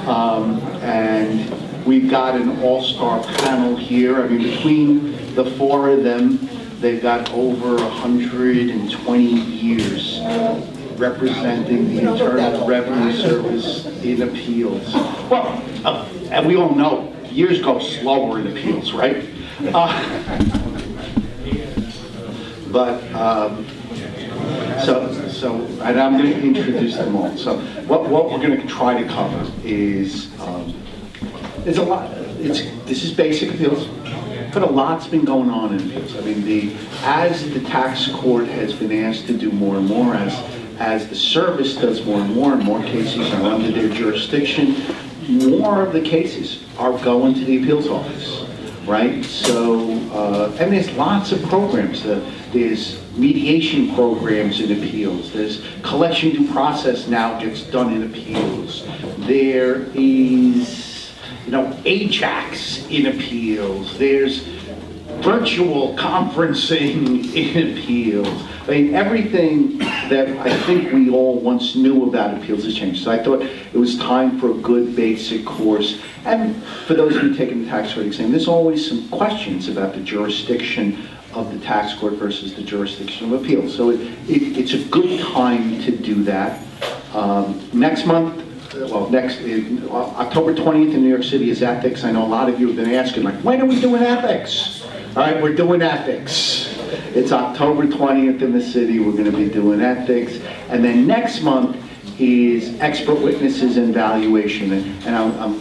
And we've got an all-star panel here. I mean, between the four of them, they've got over 120 years representing the Internal Revenue Service in appeals. Well, and we all know years go slower in appeals, right? And I'm going to introduce them all. So what we're going to try to cover is there's a lot. This is basic appeals, but a lot's been going on in appeals. I mean, as the tax court has been asked to do more and more, as the service does more and more cases are under their jurisdiction, more of the cases are going to the appeals office, right? So, and there's lots of programs. There's mediation programs in appeals. There's collection due process now gets done in appeals. There is, AJAX in appeals. There's virtual conferencing in appeals. I mean, everything that I think we all once knew about appeals has changed. So I thought it was time for a good basic course. And for those of you taking the tax court exam, there's always some questions about the jurisdiction of the tax court versus the jurisdiction of appeals. So it's a good time to do that. Next month, October 20th in New York City is ethics. I know a lot of you have been asking, like, when are we doing ethics? All right, we're doing ethics. It's October 20th in the city. We're going to be doing ethics. And then next month is expert witnesses and valuation. And I'm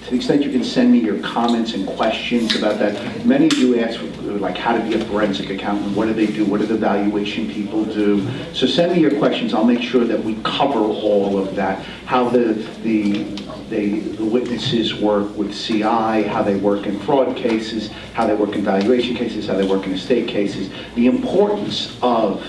to the extent you can send me your comments and questions about that. Many of you ask, like, how to be a forensic accountant. What do they do? What do the valuation people do? So send me your questions. I'll make sure that we cover all of that. How the witnesses work with CI, how they work in fraud cases, how they work in valuation cases, how they work in estate cases, the importance of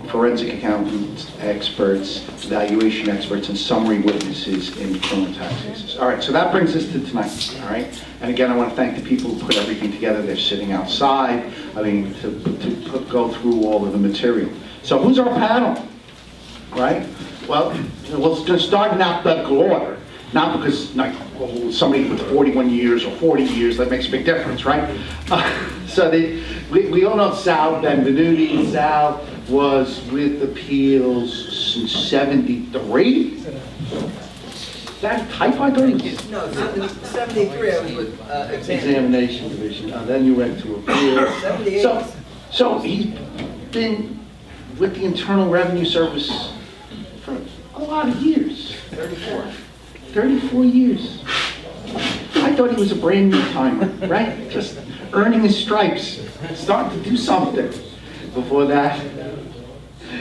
forensic accountants, experts, valuation experts, and summary witnesses in criminal tax cases. All right, so that brings us to tonight, all right? And again, I want to thank the people who put everything together. They're sitting outside, to go through all of the material. So who's our panel, right? Well, we'll start in alphabetical order. Not because somebody with 41 years or 40 years, that makes a big difference, right? So we all know Sal Benvenuti. Sal was with appeals since 73? Is that type I thought? No, 73 I was with examination division. Then you went to appeals. 78. So he's been with the Internal Revenue Service for a lot of years. 34 years. I thought he was a brand new timer, right? Just earning his stripes, starting to do something. Before that,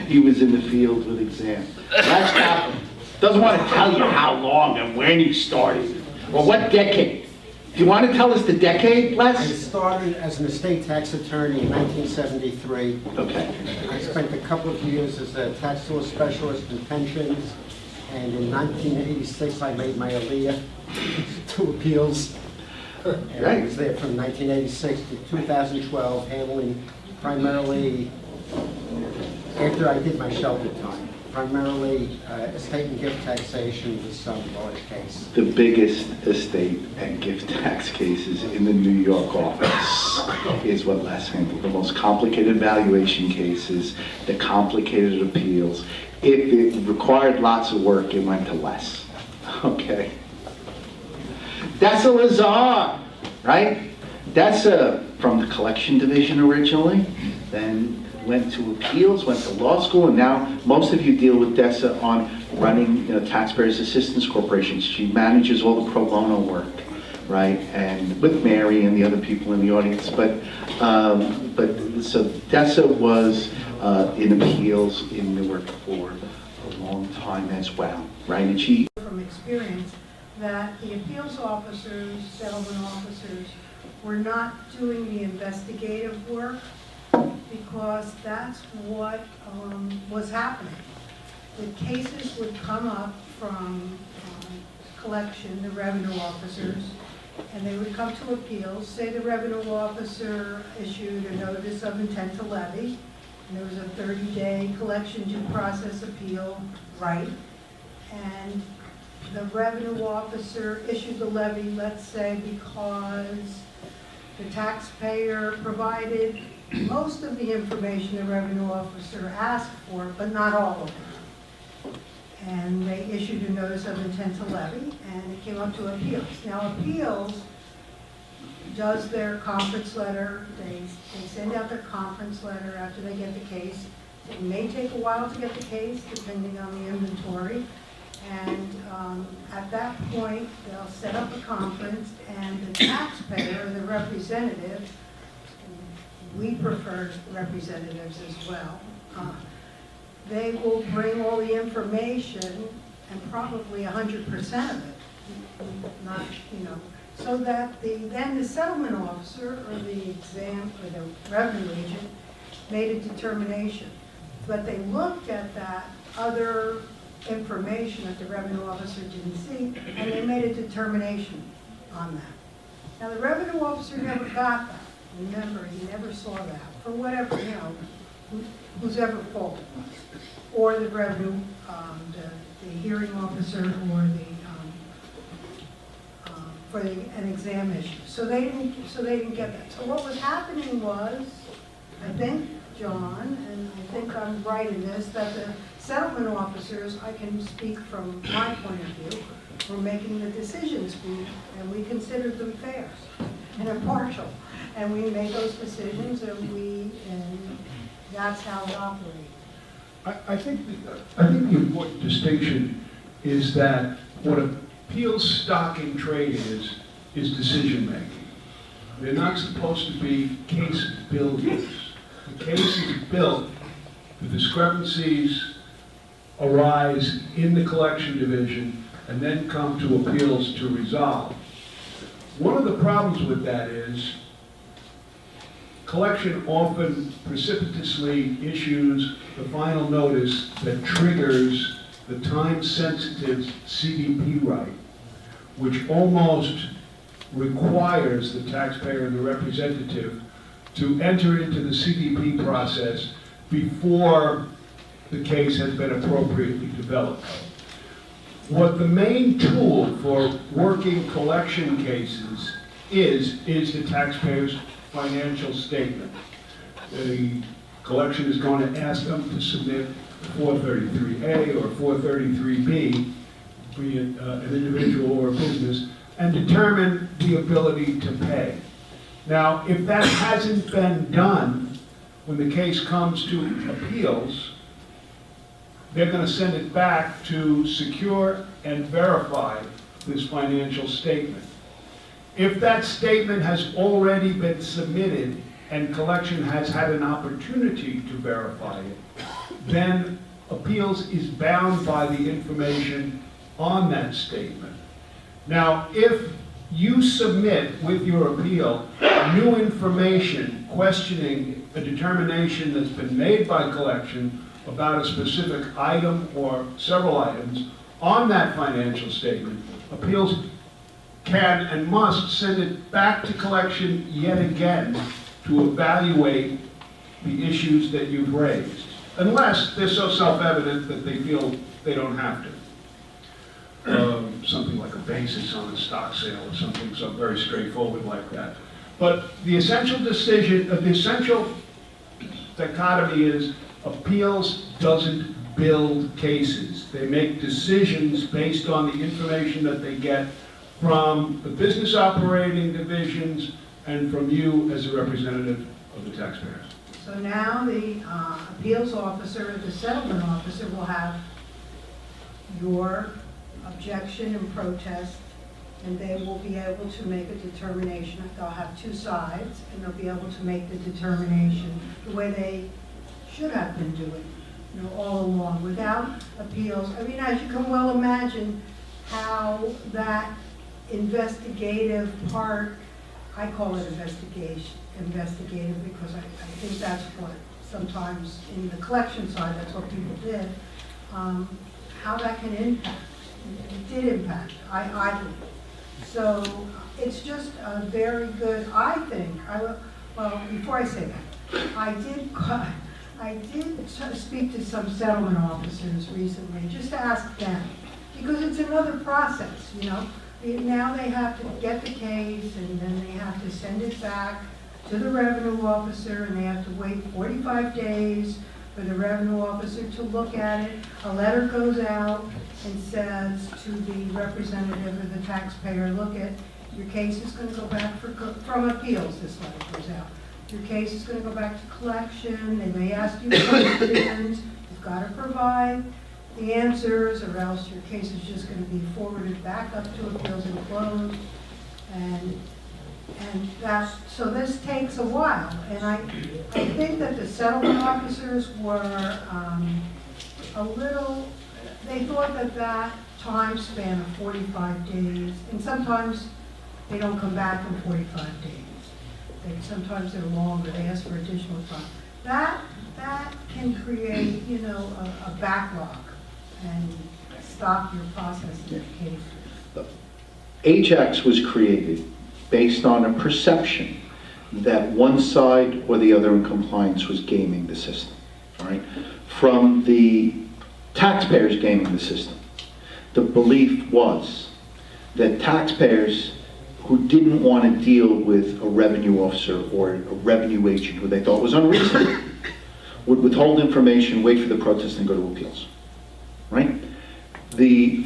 he was in the field with exam. Last chapter doesn't want to tell you how long and when he started, or what decade. Do you want to tell us the decade, Les? I started as an estate tax attorney in 1973. Okay. I spent a couple of years as a tax law specialist in pensions. And in 1986, I made my aliyah to appeals. And I was there from 1986 to 2012, handling primarily, after I did my shelter time, primarily estate and gift taxation with some large case. The biggest estate and gift tax cases in the New York office is what Les handled. The most complicated valuation cases, the complicated appeals. If it required lots of work, it went to Les. Okay. Dessa Lazar, right? Dessa from the collection division originally, then went to appeals, went to law school, and now most of you deal with Dessa on running Taxpayers Assistance Corporation. She manages all the pro bono work, right? And with Mary and the other people in the audience. But so Dessa was in appeals in Newark for a long time as well, right? And she from experience that the appeals officers, settlement officers, were not doing the investigative work because that's what was happening. The cases would come up from collection, the revenue officers, and they would come to appeals. Say the revenue officer issued a notice of intent to levy, and there was a 30-day collection due process appeal right, and the revenue officer issued the levy, let's say, because the taxpayer provided most of the information the revenue officer asked for, but not all of it. And they issued a notice of intent to levy, and it came up to appeals. Now, appeals does their conference letter, they send out their conference letter after they get the case. It may take a while to get the case, depending on the inventory. And at that point, they'll set up a conference, and the taxpayer, the representative, we prefer representatives as well, they will bring all the information, and probably 100% of it, not, so that then the settlement officer or the revenue agent made a determination. But they looked at that other information that the revenue officer didn't see, and they made a determination on that. Now, the revenue officer never got that. Remember, he never saw that, for whatever, whose ever fault it was. Or the revenue, the hearing officer, or for an exam issue. So they didn't get that. So what was happening was, I think, John, and I think I'm right in this, that the settlement officers, I can speak from my point of view, were making the decisions, and we considered them fair and impartial. And we made those decisions, and that's how it operated. I think the important distinction is that what appeals stock in trade is decision making. They're not supposed to be case builders. The case is built, the discrepancies arise in the collection division and then come to appeals to resolve. One of the problems with that is collection often precipitously issues the final notice that triggers the time-sensitive CDP right, which almost requires the taxpayer and the representative to enter into the CDP process before the case has been appropriately developed. What the main tool for working collection cases is the taxpayer's financial statement. The collection is going to ask them to submit 433A or 433B, be it an individual or a business, and determine the ability to pay. Now, if that hasn't been done when the case comes to appeals, they're going to send it back to secure and verify this financial statement. If that statement has already been submitted and collection has had an opportunity to verify it, then appeals is bound by the information on that statement. Now, if you submit with your appeal new information questioning a determination that's been made by collection about a specific item or several items on that financial statement, appeals can and must send it back to collection yet again to evaluate the issues that you've raised, unless they're so self-evident that they feel they don't have to. Something like a basis on a stock sale or something so very straightforward like that. But the essential decision, the essential dichotomy is appeals doesn't build cases. They make decisions based on the information that they get from the business operating divisions and from you as a representative of the taxpayers. So now the appeals officer, the settlement officer will have your objection and protest, and they will be able to make a determination. They'll have two sides, and they'll be able to make the determination the way they should have been doing, all along, without appeals. I mean, as you can well imagine, how that investigative part, I call it investigative because I think that's what sometimes in the collection side, that's what people did, how that can impact. It did impact, I believe. So it's just a very good, I think, well, before I say that, I did speak to some settlement officers recently, just to ask them, because it's another process, you know? Now they have to get the case, and then they have to send it back to the revenue officer, and they have to wait 45 days for the revenue officer to look at it. A letter goes out and says to the representative of the taxpayer, look at, your case is going to go back from appeals, this letter goes out. Your case is going to go back to collection, they may ask you questions, you've got to provide the answers, or else your case is just going to be forwarded back up to appeals and closed. And that, so this takes a while, and I think that the settlement officers were a little, they thought that that time span of 45 days, and sometimes they don't come back in 45 days. Sometimes they're longer, they ask for additional time. That can create, you know, a backlog and stop your processing of cases. Ajax was created based on a perception that one side or the other in compliance was gaming the system, all right? From the taxpayers gaming the system, the belief was that taxpayers who didn't want to deal with a revenue officer or a revenue agent who they thought was unreasonable would withhold information, wait for the protest, and go to appeals, right?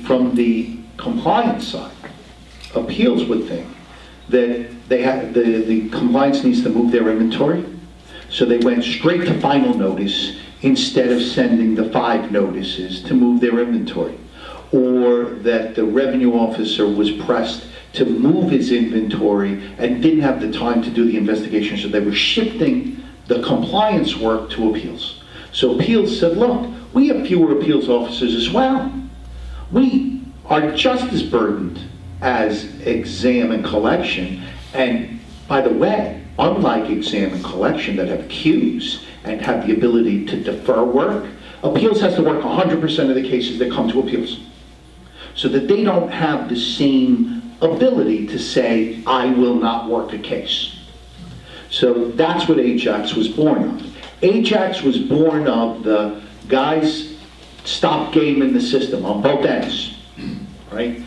From the compliance side, appeals would think that they had the compliance needs to move their inventory, so they went straight to final notice instead of sending the 5 notices to move their inventory, or that the revenue officer was pressed to move his inventory and didn't have the time to do the investigation, so they were shifting the compliance work to appeals. So appeals said, look, we have fewer appeals officers as well. We are just as burdened as exam and collection, and by the way, unlike exam and collection that have queues and have the ability to defer work, appeals has to work 100% of the cases that come to appeals, so that they don't have the same ability to say, I will not work a case. So that's what Ajax was born of. Ajax was born of the guys stop gaming the system on both ends, right?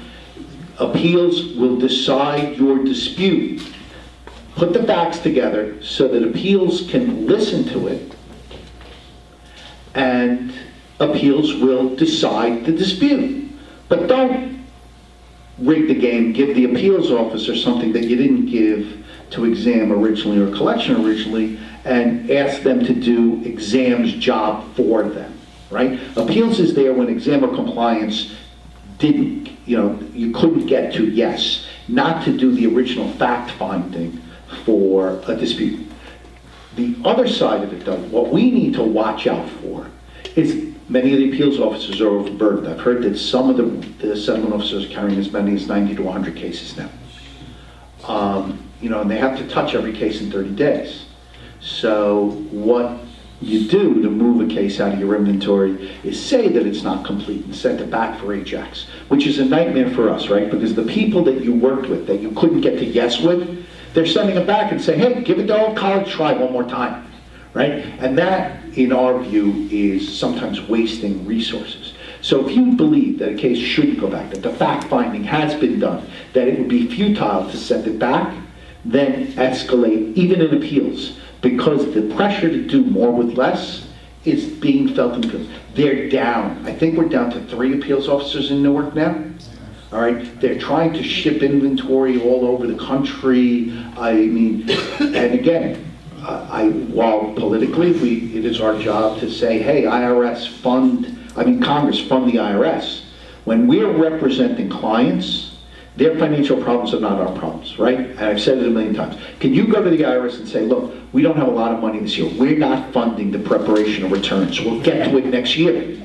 Appeals will decide your dispute. Put the facts together so that appeals can listen to it, and appeals will decide the dispute. But don't rig the game, give the appeals officer something that you didn't give to exam originally or collection originally, and ask them to do exam's job for them, right? Appeals is there when exam or compliance didn't, you couldn't get to yes, not to do the original fact finding for a dispute. The other side of it though, what we need to watch out for is many of the appeals officers are overburdened. I've heard that some of the settlement officers are carrying as many as 90 to 100 cases now. And they have to touch every case in 30 days. So what you do to move a case out of your inventory is say that it's not complete and send it back for Ajax, which is a nightmare for us, right? Because the people that you worked with, that you couldn't get to yes with, they're sending it back and saying, hey, give it the old college try one more time, right? And that, in our view, is sometimes wasting resources. So if you believe that a case shouldn't go back, that the fact finding has been done, that it would be futile to send it back, then escalate, even in appeals, because the pressure to do more with less is being felt in appeals. They're down. I think we're down to 3 appeals officers in Newark now. All right, they're trying to ship inventory all over the country. I mean, and again, while politically it is our job to say, hey, Congress fund the IRS. When we're representing clients, their financial problems are not our problems, right? And I've said it a million times. Can you go to the IRS and say, look, we don't have a lot of money this year. We're not funding the preparation of returns. We'll get to it next year.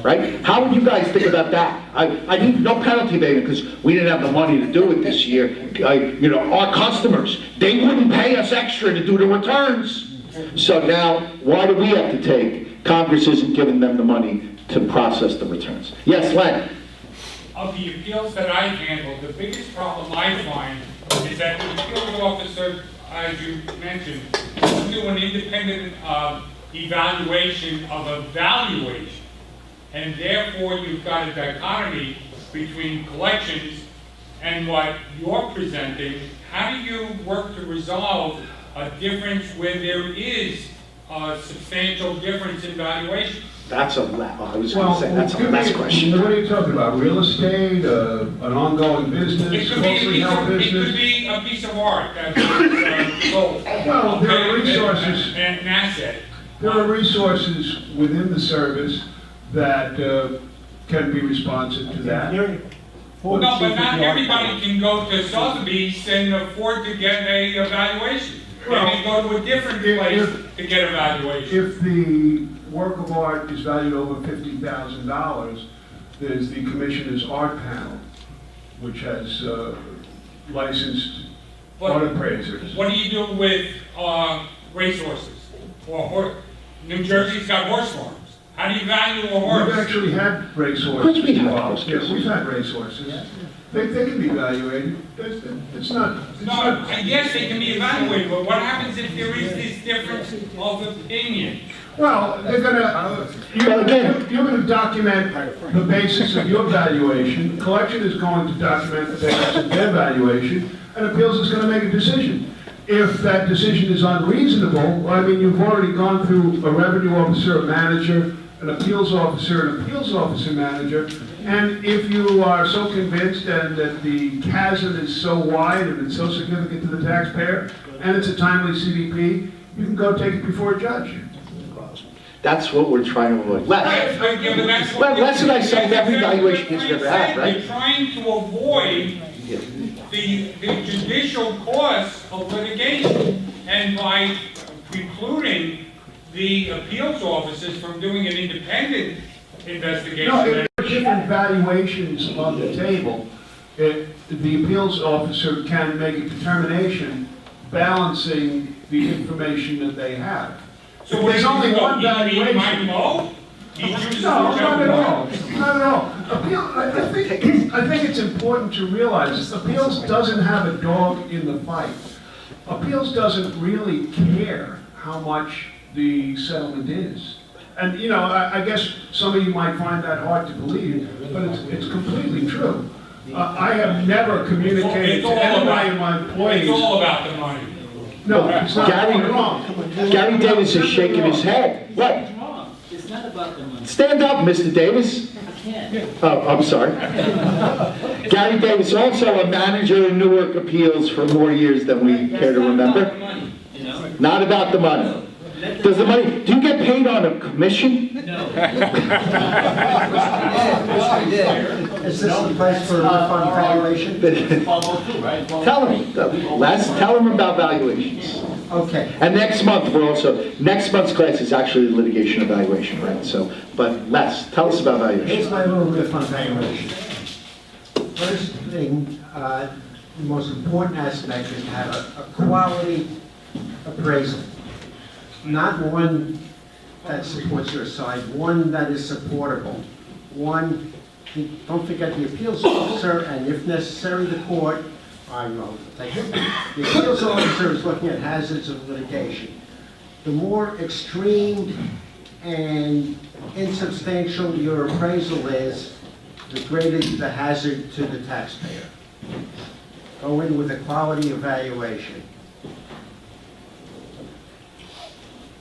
Right? How would you guys think about that? I need no penalty payment because we didn't have the money to do it this year. Our customers, they wouldn't pay us extra to do the returns. So now, why do we have to take? Congress isn't giving them the money to process the returns. Yes, Len? Of the appeals that I handle, the biggest problem I find is that the appeals officer, as you mentioned, will do an independent evaluation of a valuation. and therefore you've got a dichotomy between collections and what you're presenting. How do you work to resolve a difference where there is a substantial difference in valuation? That's I was going to say, that's a less question. What are you talking about? Real estate, an ongoing business, It could closely held be business? a piece of art that's sold. Well, there are resources. And an asset. There are resources within the service that can be responsive to that. No, but not everybody can go to Sotheby's and afford to get a evaluation. They may go to a different place to get a valuation. If the work of art is valued over $50,000, there's the Commissioner's Art Panel, which has licensed art appraisers. What do you do with racehorses? Or New Jersey's got horse farms. How do you value a horse? We've actually had racehorses course we've had involved. horses. Yeah, we've had racehorses. They can be evaluated. It's not. No, yes, they can be evaluated, but what happens if there is this difference of opinion? Well, they're you're gonna document the basis of your valuation, collection is going to document the basis of their valuation, and appeals is gonna make a decision. If that decision is unreasonable, well, I mean, you've already gone through a revenue officer, a manager, an appeals officer manager, and if you are so convinced and that the chasm is so wide and it's so significant to the taxpayer, and it's a timely CDP, you can go take it before a judge. That's what we're trying to avoid. Less. Less than I said every valuation case we've ever had, right? You're trying to avoid Yeah. the judicial costs of litigation, and by precluding the appeals officers from doing an independent investigation. No, if there are different valuations on the table, the appeals officer can make a determination balancing the information that they have. So If there's only one He valuation. might know. He chooses No, whichever not at one. all, not at all. I think it's important to realize, appeals doesn't have a dog in the fight. Appeals doesn't really care how much the settlement is. And, you know, I guess some of you might find that hard to believe, but it's completely true. I have never communicated to anybody in my employees. It's all about the money. No, it's not wrong. Gary Davis is shaking his head. What? It's wrong. It's not about the money. Stand up, Mr. Davis. I can't. Oh, I'm sorry. Gary Davis, also a manager in Newark Appeals for more years than we care to remember. Money, you know? Not about the money. Does the money, do you get paid on a commission? No. Is this the place for refund valuation? Tell him, Les, tell him about valuations. Okay. And next month, next month's class is actually litigation evaluation, right? So, but Les, tell us about Here's valuation. my little refund valuation. First thing, the most important aspect is to have a quality appraisal. Not one that supports your side, one that is supportable. One, don't forget the appeals officer, and if necessary, the court, I will take it. The appeals officer is looking at hazards of litigation. The more extreme and insubstantial your appraisal is, the greater the hazard to the taxpayer. Go in with a quality evaluation.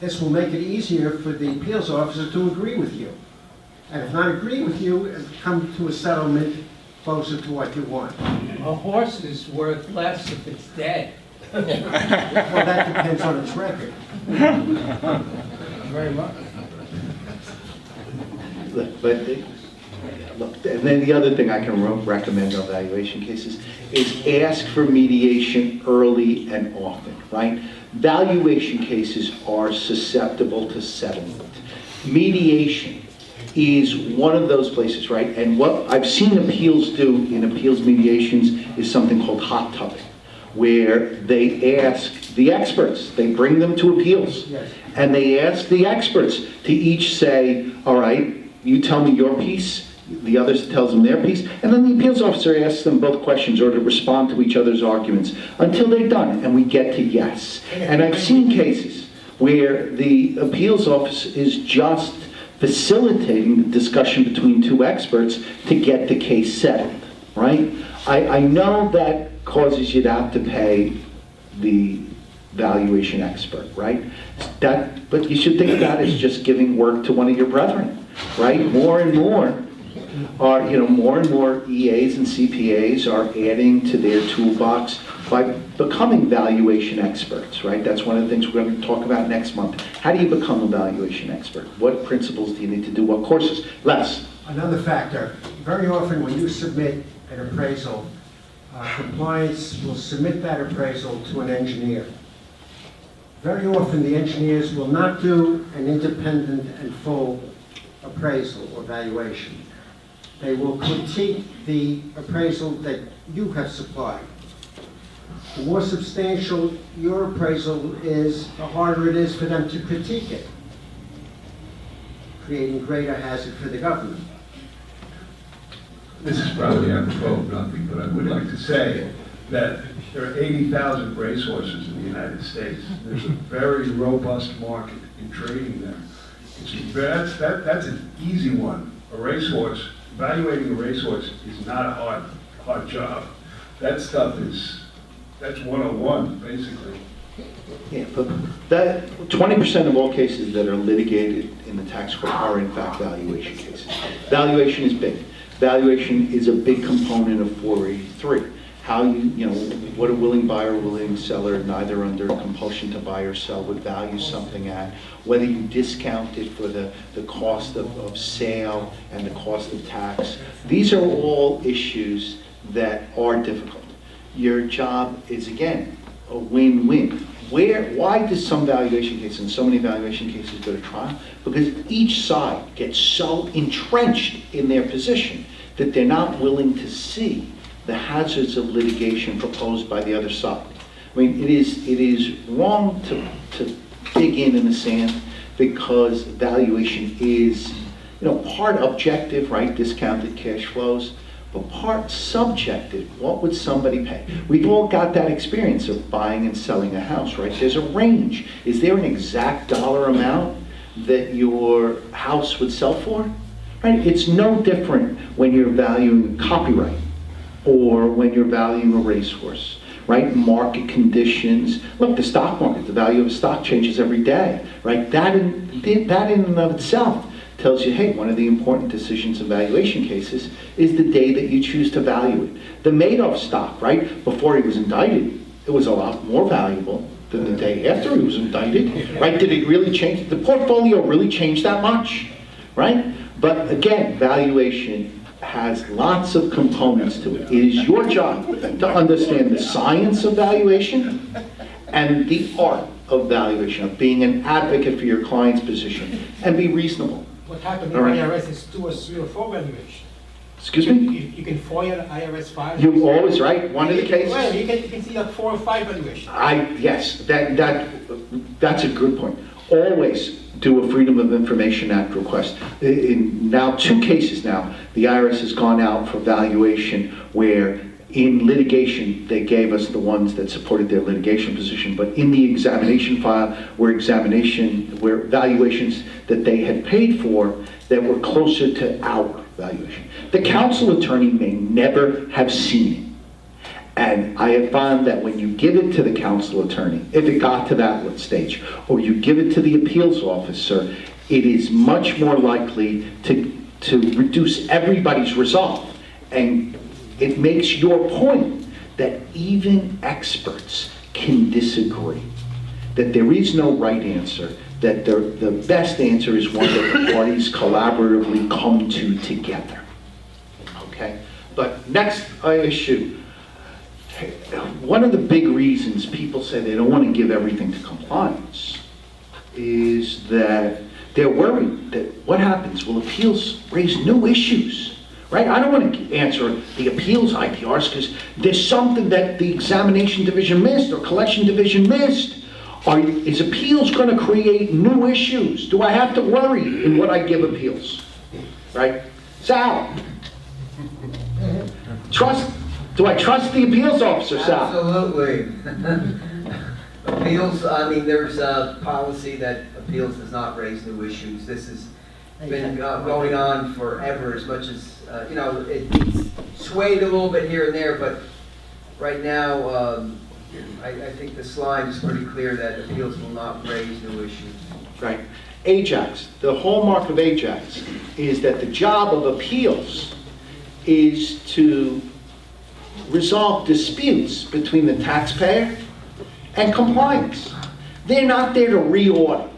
This will make it easier for the appeals officer to agree with you. And if not agree with you, come to a settlement closer to what you want. A horse is worth less if it's dead. Well, that depends on its record. Very much. But, look, and then the other thing I can recommend on valuation cases is ask for mediation early and often, right? Valuation cases are susceptible to settlement. Mediation is one of those places, right? And what I've seen appeals do in appeals mediations is something called hot tubbing, where they ask the experts, they bring them to appeals, Yes. and they ask the experts to each say, all right, you tell me your piece, the other tells them their piece, and then the appeals officer asks them both questions or to respond to each other's arguments until they're done, and we get to yes. And I've seen cases where the appeals office is just facilitating the discussion between two experts to get the case settled, right? I know that causes you to have to pay the valuation expert, right? But you should think about it as just giving work to one of your brethren, right? More and more EAs and CPAs are adding to their toolbox by becoming valuation experts, right? That's one of the things we're going to talk about next month. How do you become a valuation expert? What principles do you need to do? What courses? Les? Another factor, very often when you submit an appraisal, compliance will submit that appraisal to an engineer. Very often the engineers will not do an independent and full appraisal or valuation. They will critique the appraisal that you have supplied. The more substantial your appraisal is, the harder it is for them to critique it, creating greater hazard for the government. This is probably apropos of nothing, but I would like to say that there are 80,000 racehorses in the United States. There's a very robust market in trading them. That's an easy one. A racehorse, evaluating a racehorse is not a hard job. That stuff that's 101, basically. Yeah, but that 20% of all cases that are litigated in the tax court are in fact valuation cases. Valuation is big. Valuation is a big component of 483. How what a willing buyer, willing seller, neither under compulsion to buy or sell, would value something at, whether you discount it for the cost of sale and the cost of tax. These are all issues that are difficult. Your job is, again, a win-win. Why does some valuation cases and so many valuation cases go to trial? Because each side gets so entrenched in their position that they're not willing to see the hazards of litigation proposed by the other side. I mean, it is wrong to dig in the sand, because valuation is, part objective, right, discounted cash flows, but part subjective. What would somebody pay? We've all got that experience of buying and selling a house, right? There's a range. Is there an exact dollar amount that your house would sell for? Right? It's no different when you're valuing copyright or when you're valuing a racehorse, right? Market conditions. Look, the stock market, the value of a stock changes every day, right? That in and of itself tells you, hey, one of the important decisions in valuation cases is the day that you choose to value it. The Madoff stock, right, before he was indicted, it was a lot more valuable than the day after he was indicted, right? Did it really change? The portfolio really change that much, right? But again, valuation has lots of components to it. It is your job to understand the science of valuation and the art of valuation, of being an advocate for your client's position, and be reasonable. What happened in All right. IRS is 2 or 3 or 4 valuation. Excuse me? You can FOIA IRS files. You always, right? One of the cases. Well, you can see like 4 or 5 valuations. Yes, that's a good point. Always do a Freedom of Information Act request. In now 2 cases now, the IRS has gone out for valuation where in litigation they gave us the ones that supported their litigation position, but in the examination file were valuations that they had paid for that were closer to our valuation. The counsel attorney may never have seen it. And I have found that when you give it to the counsel attorney, if it got to that stage, or you give it to the appeals officer, it is much more likely to reduce everybody's resolve. And it makes your point that even experts can disagree, that there is no right answer, that the best answer is one that the parties collaboratively come to together. Okay? But next issue. One of the big reasons people say they don't want to give everything to compliance is that they're worried that what happens? Will appeals raise new issues? Right? I don't want to answer the appeals IPRs because there's something that the examination division missed or collection division missed. Is appeals going to create new issues? Do I have to worry in what I give appeals? Right? Sal? Do I trust the appeals officer, Sal? Absolutely. Appeals, there's a policy that appeals does not raise new issues. This is been going on forever, as much as, it's swayed a little bit here and there, but right now, I think the slide is pretty clear that appeals will not raise new issues. Right. Ajax, the hallmark of Ajax is that the job of appeals is to resolve disputes between the taxpayer and compliance. They're not there to reorder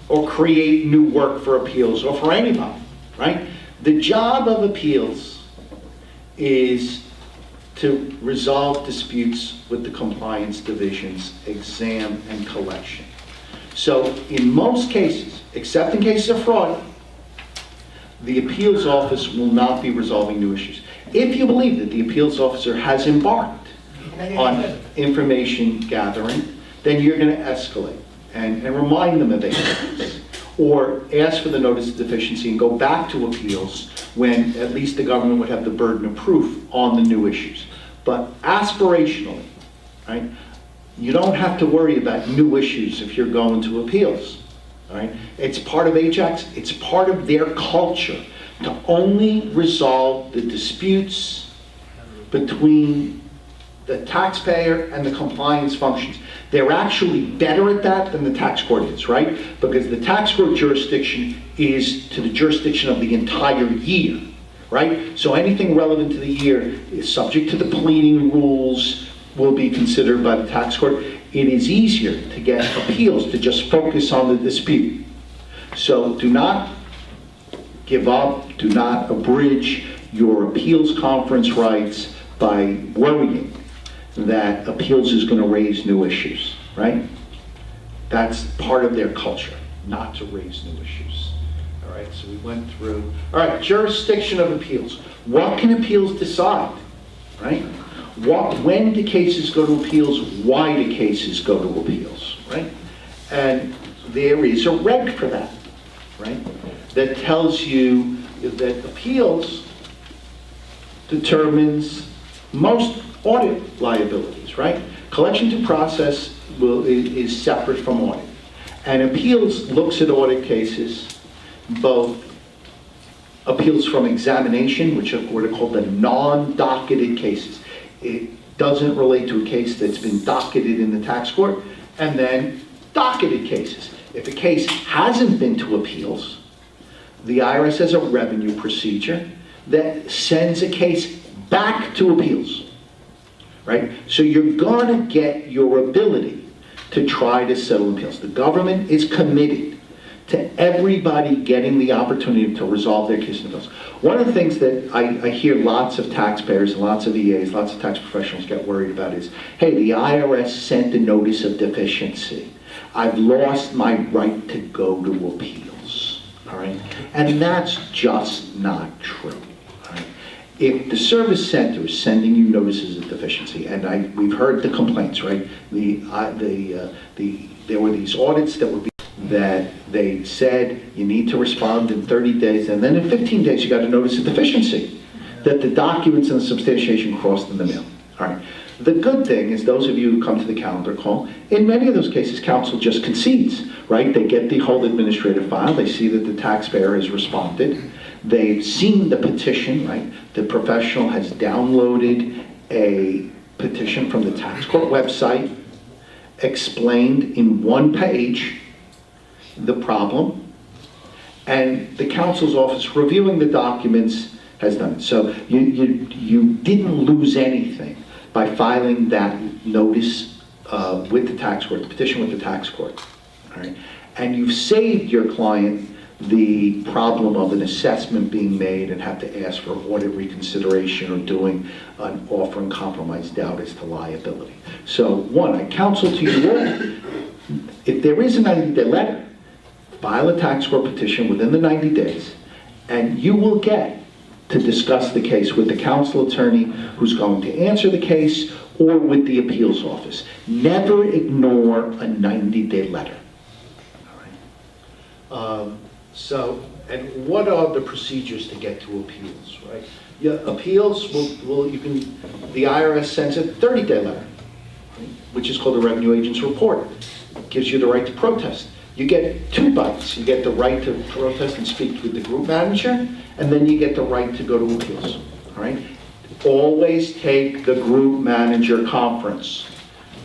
or create new work for appeals or for anybody, right? The job of appeals is to resolve disputes with the compliance divisions, exam and collection. So in most cases, except in cases of fraud, the appeals office will not be resolving new issues. If you believe that the appeals officer has embarked on information gathering, then you're going to escalate and remind them of ignorance, or ask for the notice of deficiency and go back to appeals when at least the government would have the burden of proof on the new issues. But aspirationally, right, you don't have to worry about new issues if you're going to appeals. All right? It's part of Ajax, it's part of their culture to only resolve the disputes between the taxpayer and the compliance functions. They're actually better at that than the tax court is, right? Because the tax court jurisdiction is to the jurisdiction of the entire year, right? So anything relevant to the year is subject to the pleading rules, will be considered by the tax court. It is easier to get appeals to just focus on the dispute. So do not give up, do not abridge your appeals conference rights by worrying that appeals is going to raise new issues, right? That's part of their culture, not to raise new issues. All right, so we went through, all right, jurisdiction of appeals. What can appeals decide, right? When do cases go to appeals? Why do cases go to appeals, right? And there is a reg for that, right? That tells you that appeals determines most audit liabilities, right? Collection due process is separate from audit. And appeals looks at audit cases, both appeals from examination, which are what are called the non-docketed cases. It doesn't relate to a case that's been docketed in the tax court, and then docketed cases. If a case hasn't been to appeals, the IRS has a revenue procedure that sends a case back to appeals, right? So you're gonna get your ability to try to settle appeals. The government is committed to everybody getting the opportunity to resolve their case in appeals. One of the things that I hear lots of taxpayers, lots of EAs, lots of tax professionals get worried about is, hey, the IRS sent a notice of deficiency. I've lost my right to go to appeals, all right? And that's just not true. If the service center is sending you notices of deficiency, and we've heard the complaints, right? There were these audits that they said you need to respond in 30 days, and then in 15 days you got a notice of deficiency, that the documents and the substantiation crossed in the mail. All right. The good thing is those of you who come to the calendar call, in many of those cases, counsel just concedes, right? They get the whole administrative file, they see that the taxpayer has responded, they've seen the petition, right? The professional has downloaded a petition from the tax court website, explained in one page the problem, and the counsel's office reviewing the documents has done it. So you didn't lose anything by filing that notice with the tax court, the petition with the tax court, all right? And you've saved your client the problem of an assessment being made and have to ask for audit reconsideration or doing an offering compromise doubt as to liability. So one, I counsel to you all, if there is a 90-day letter, file a tax court petition within the 90 days, and you will get to discuss the case with the counsel attorney who's going to answer the case or with the appeals office. Never ignore a 90-day letter. All right. And what are the procedures to get to appeals, right? Yeah, appeals the IRS sends a 30-day letter, right, which is called a revenue agent's report. It gives you the right to protest. You get two bites. You get the right to protest and speak with the group manager, and then you get the right to go to appeals, all right? Always take the group manager conference,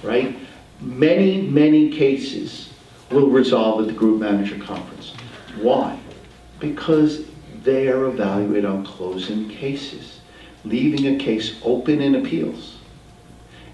right? Many, many cases will resolve at the group manager conference. Why? Because they are evaluated on closing cases. Leaving a case open in appeals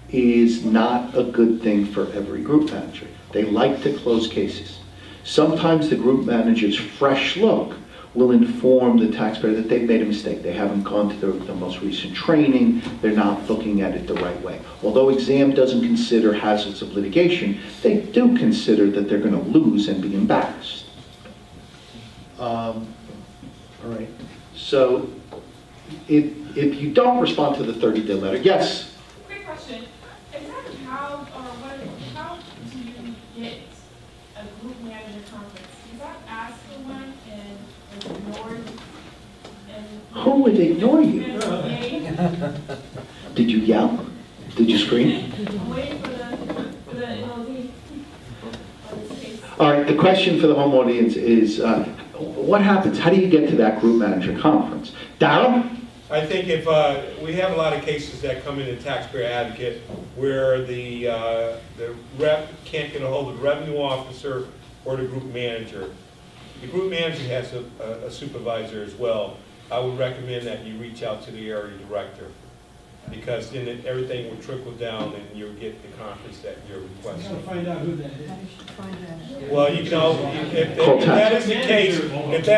is not a good thing for every group manager. They like to close cases. Sometimes the group manager's fresh look will inform the taxpayer that they've made a mistake. They haven't gone to the most recent training. They're not looking at it the right way. Although exam doesn't consider hazards of litigation, they do consider that they're going to lose and be embarrassed. All right. So if you don't respond to the 30-day letter, yes? Quick question. Is that how, or what, how do you get a group manager conference? Is that ask for one and ignored? Who would ignore you? And Did you yell? Did you scream? wait for the NLD on this case? All right, the question for the home audience is, what happens? How do you get to that group manager conference? Darrell? I think if, we have a lot of cases that come into taxpayer advocate where the rep can't get a hold of the revenue officer or the group manager. The group manager has a supervisor as well. I would recommend that you reach out to the area director, because then everything will trickle down and you'll get the conference that you're requesting. Gotta find out who that is. Well, you know, if that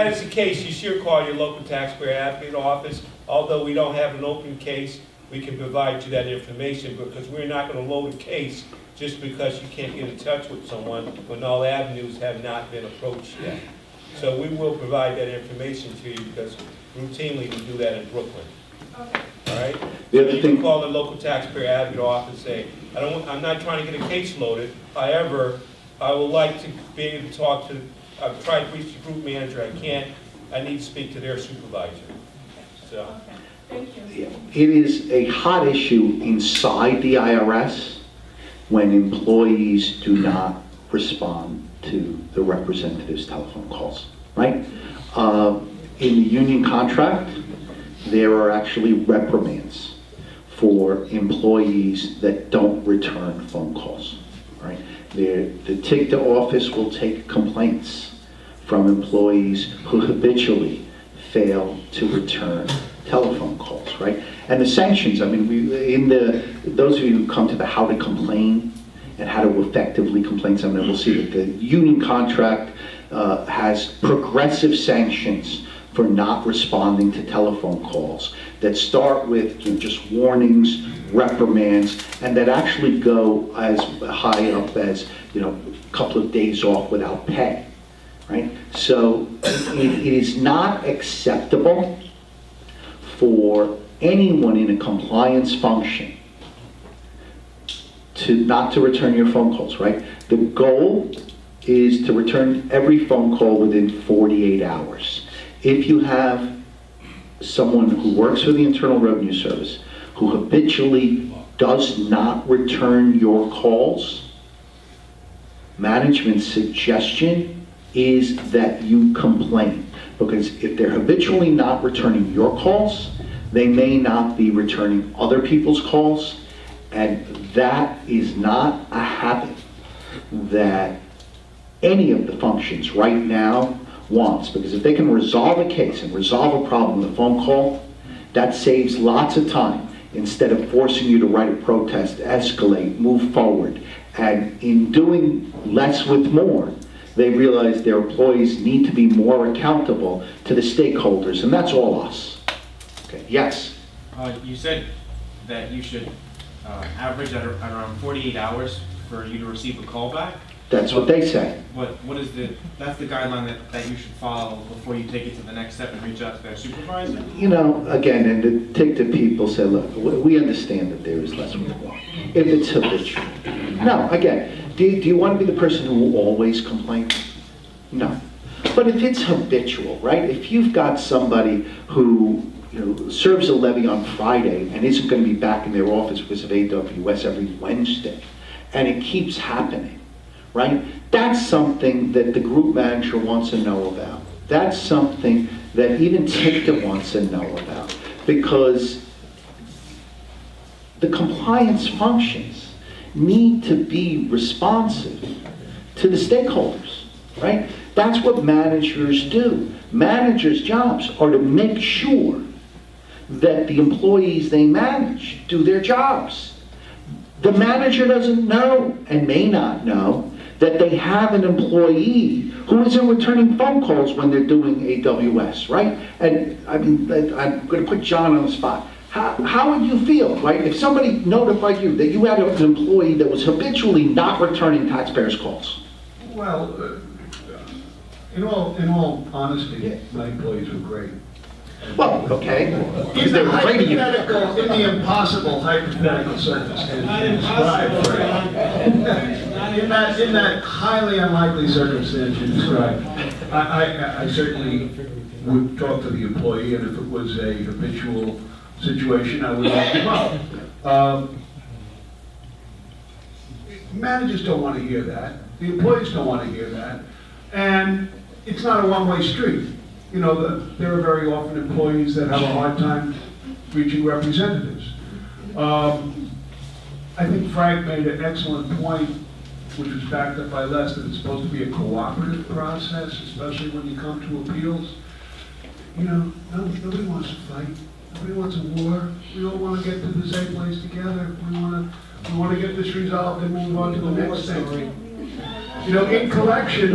is the case, you should call your local taxpayer advocate office. Although we don't have an open case, we can provide you that information, because we're not going to load a case just because you can't get in touch with someone when all avenues have not been approached yet. So we will provide that information to you, because routinely we do that in Brooklyn. Okay. All right? The So other you thing- can call the local taxpayer advocate office and say, I'm not trying to get a case loaded. However, I would like to be able to talk to, I've tried to reach the group manager, I can't. I need to speak to their supervisor. So. Okay, thank you. It is a hot issue inside the IRS when employees do not respond to the representative's telephone calls, right? In the union contract, there are actually reprimands for employees that don't return phone calls, right? The TIGTA office will take complaints from employees who habitually fail to return telephone calls, right? And the sanctions, I mean, those of you who come to the how to complain and how to effectively complain seminar will see that the union contract has progressive sanctions for not responding to telephone calls that start with just warnings, reprimands, and that actually go as high up as a couple of days off without pay. Right? So it is not acceptable for anyone in a compliance function not to return your phone calls, right? The goal is to return every phone call within 48 hours. If you have someone who works for the Internal Revenue Service who habitually does not return your calls, management's suggestion is that you complain. Because if they're habitually not returning your calls, they may not be returning other people's calls, and that is not a habit that any of the functions right now wants. Because if they can resolve a case and resolve a problem with a phone call, that saves lots of time instead of forcing you to write a protest, escalate, move forward. And in doing less with more, they realize their employees need to be more accountable to the stakeholders, and that's all us. Okay, yes? You said that you should average at around 48 hours for you to receive a callback. That's what they say. What is that's the guideline that you should follow before you take it to the next step and reach out to their supervisor? Again, and the TIGTA people say, look, we understand that there is less with more. If it's habitual. No, again, do you want to be the person who will always complain? No. But if it's habitual, right? If you've got somebody who serves a levy on Friday and isn't going to be back in their office because of AWS every Wednesday, and it keeps happening, right? That's something that the group manager wants to know about. That's something that even TICTA wants to know about, because the compliance functions need to be responsive to the stakeholders, right? That's what managers do. Managers' jobs are to make sure that the employees they manage do their jobs. The manager doesn't know, and may not know, that they have an employee who isn't returning phone calls when they're doing AWS, right? And I mean, I'm going to put John on the spot. How would you feel, right, if somebody notified you that you had an employee that was habitually not returning taxpayers' calls? Well, in all honesty, my employees were great. Well, okay, because In they're the afraid of you. hypothetical, in the impossible hypothetical circumstance you described, Frank, in that highly unlikely circumstance you described, I certainly would talk to the employee, and if it was a habitual situation, I would let them up. Managers don't want to hear that. The employees don't want to hear that. And it's not a one-way street. You know, there are very often employees that have a hard time reaching representatives. I think Frank made an excellent point, which was backed up by Les, that it's supposed to be a cooperative process, especially when you come to appeals. You know, nobody wants to fight. Nobody wants a war. We all want to get to the same place together. We want to get this resolved and move on to the next thing. You know, in collection,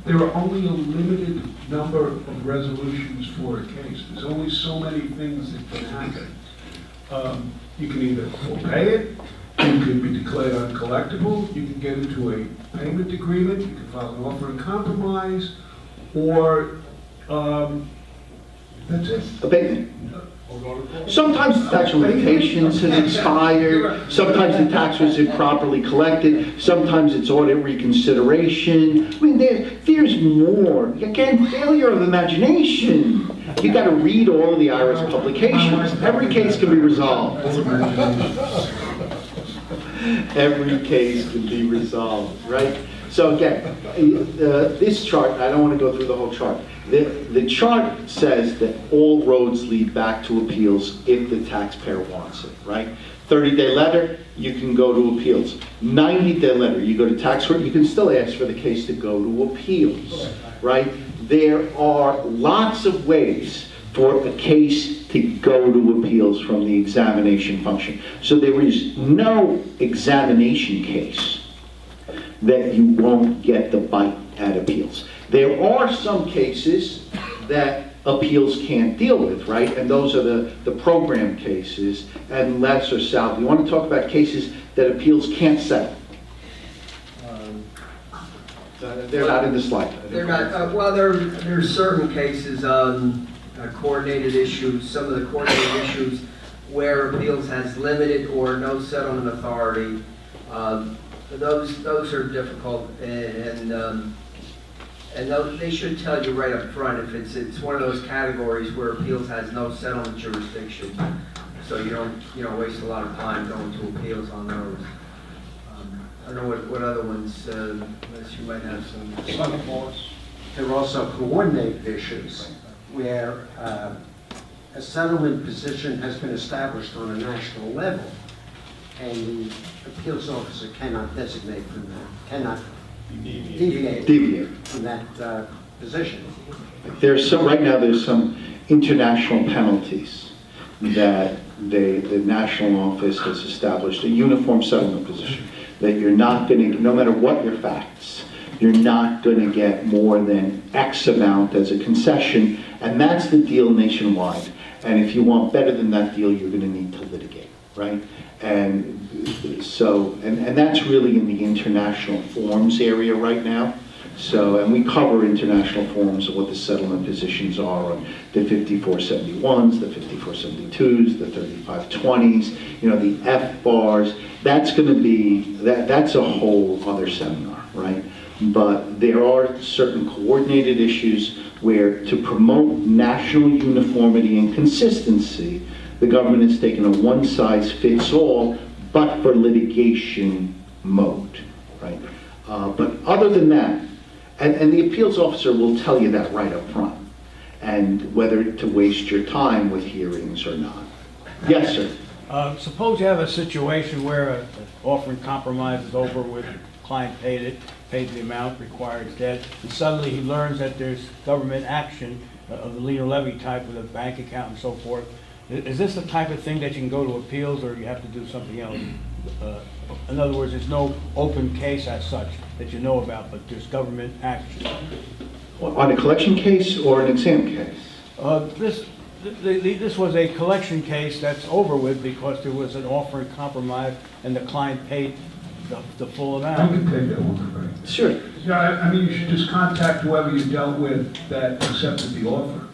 there are only a limited number of resolutions for a case. There's only so many things that can happen. You can either pay it, you can be declared uncollectible, you can get into a payment agreement, you can file an offer in compromise, or that's it. Abatement. Sometimes the tax limitations has expired, sometimes the tax was improperly collected, sometimes it's audit reconsideration. I mean, there's more. Again, failure of imagination. You got to read all of the Irs publications. Every case can be resolved. Every case can be resolved, right? So again, this chart, I don't want to go through the whole chart. The chart says that all roads lead back to appeals if the taxpayer wants it, right? 30-day letter, you can go to appeals. 90-day letter, you go to tax court, you can still ask for the case to go to appeals, right? There are lots of ways for a case to go to appeals from the examination function. So there is no examination case that you won't get the bite at appeals. There are some cases that appeals can't deal with, right? And those are the program cases, and Les or Sal, you want to talk about cases that appeals can't settle? They're not in the slide. They're not, well, there's certain cases on coordinated issues, some of the coordinated issues where appeals has limited or no settlement authority. Those are difficult, and they should tell you right up front if it's one of those categories where appeals has no settlement jurisdiction, so you don't waste a lot of time going to appeals on those. I don't know what other ones, unless you might have some. There are also coordinated issues where a settlement position has been established on a national level, and the appeals officer cannot designate from that, cannot deviate from that position. Right now there's some international penalties that the national office has established, a uniform settlement position, that you're not going to, no matter what your facts, you're not going to get more than X amount as a concession, and that's the deal nationwide. And if you want better than that deal, you're going to need to litigate, right? And so, and that's really in the international forms area right now. So, and we cover international forms of what the settlement positions are on the 5471s, the 5472s, the 3520s, you know, the F bars. That's going to be, that's a whole other seminar, right? But there are certain coordinated issues where, to promote national uniformity and consistency, the government has taken a one-size-fits-all, but for litigation mode, right? But other than that, and the appeals officer will tell you that right up front, and whether to waste your time with hearings or not. Yes, sir. Suppose you have a situation where an offer in compromise is over with, the client paid the amount required, it's dead, and suddenly he learns that there's government action of the lien or levy type with a bank account and so forth. Is this the type of thing that you can go to appeals, or you have to do something else? In other words, there's no open case as such that you know about, but there's government action. On a collection case or an exam case? This was a collection case that's over with because there was an offer in compromise and the client paid the full I amount. can take that one, Frank. Sure. Yeah, I mean, you should just contact whoever you dealt with that accepted the offer.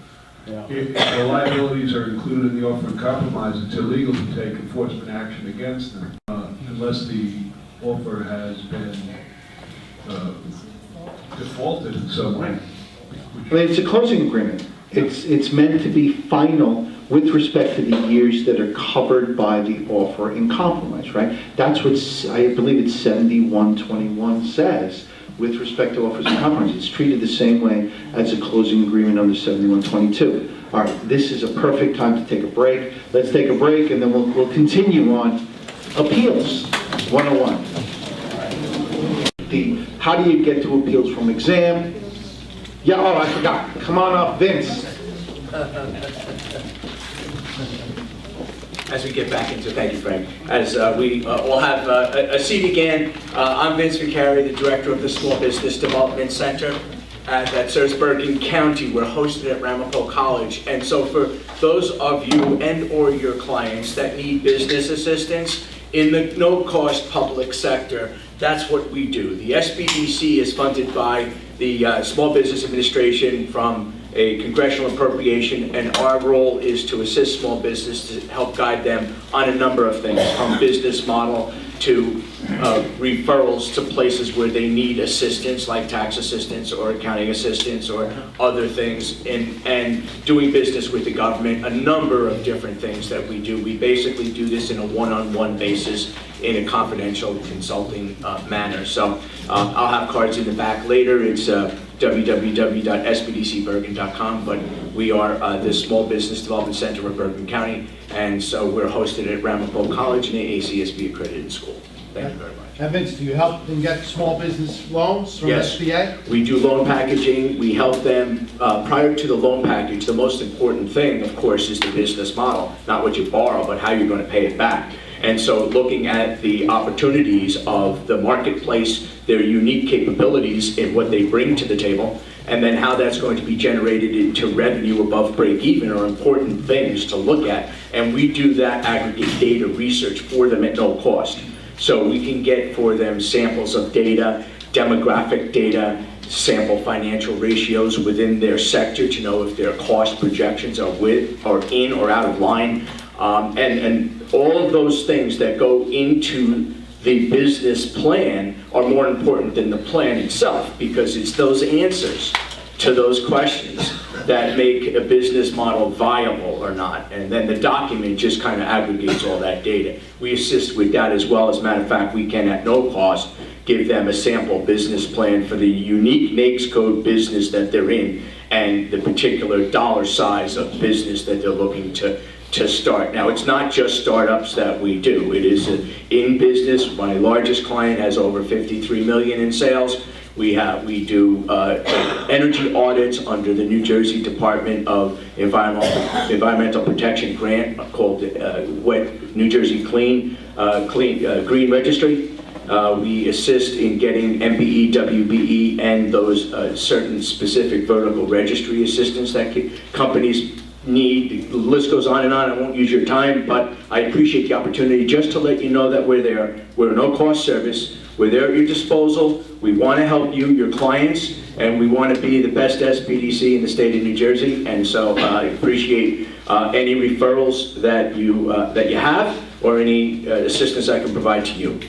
Yeah. If the liabilities are included in the offer of compromise, it's illegal to take enforcement action against them unless the offer has been defaulted in some way. I mean, it's a closing agreement. It's meant to be final with respect to the years that are covered by the offer in compromise, right? That's what I believe it's 7121 says with respect to offers in compromise. It's treated the same way as a closing agreement under 7122. All right, this is a perfect time to take a break. Let's take a break and then we'll continue on Appeals 101. How do you get to appeals from exam? Yeah, oh, I forgot. Come on up, Vince. As we get back into, thank you, Frank. As we all have a seat again, I'm Vince Vicari, the director of the Small Business Development Center that serves Bergen County. We're hosted at Ramapo College. And so for those of you and or your clients that need business assistance in the no-cost public sector, that's what we do. The SBDC is funded by the Small Business Administration from a congressional appropriation, and our role is to assist small business to help guide them on a number of things, from business model to referrals to places where they need assistance, like tax assistance or accounting assistance or other things, and doing business with the government, a number of different things that we do. We basically do this in a one-on-one basis in a confidential consulting manner. So I'll have cards in the back later. It's www.sbdcbergen.com, but we are the Small Business Development Center of Bergen County, and so we're hosted at Ramapo College in the ACSB accredited school. Thank you very much. And Vince, do you help them get small business loans from Yes. SBA? We do loan packaging. We help them prior to the loan package. The most important thing, of course, is the business model, not what you borrow, but how you're going to pay it back. And so looking at the opportunities of the marketplace, their unique capabilities in what they bring to the table, and then how that's going to be generated into revenue above break even are important things to look at. And we do that aggregate data research for them at no cost. So we can get for them samples of data, demographic data, sample financial ratios within their sector to know if their cost projections are in or out of line. And all of those things that go into the business plan are more important than the plan itself, because it's those answers to those questions that make a business model viable or not. And then the document just kind of aggregates all that data. We assist with that as well. As a matter of fact, we can at no cost give them a sample business plan for the unique NAICS code business that they're in and the particular dollar size of business that they're looking to start. Now, it's not just startups that we do. It is in business. My largest client has over 53 million in sales. We do energy audits under the New Jersey Department of Environmental Protection grant called New Jersey Green Registry. We assist in getting MBE, WBE, and those certain specific vertical registry assistance that companies need. The list goes on and on. I won't use your time, but I appreciate the opportunity just to let you know that we're there. We're a no-cost service. We're there at your disposal. We want to help you, your clients, and we want to be the best SBDC in the state of New Jersey. And so I appreciate any referrals that you have or any assistance I can provide to you.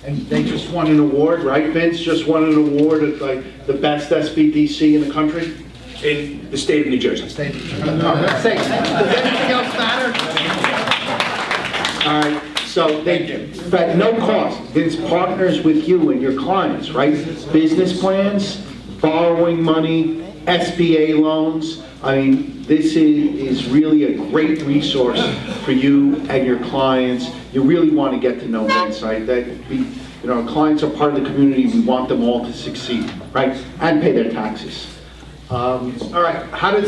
And they just won an award, right, Vince? Just won an award of like the best SBDC in the country? In the state of New Jersey. Does anything else matter? All right, So they, at no cost, it's partners with you and your clients, right? Business plans, borrowing money, SBA loans. I mean, this is really a great resource for you and your clients. You really want to get to know Insight. That our clients are part of the community. We want them all to succeed, right? And pay their taxes. All right, how do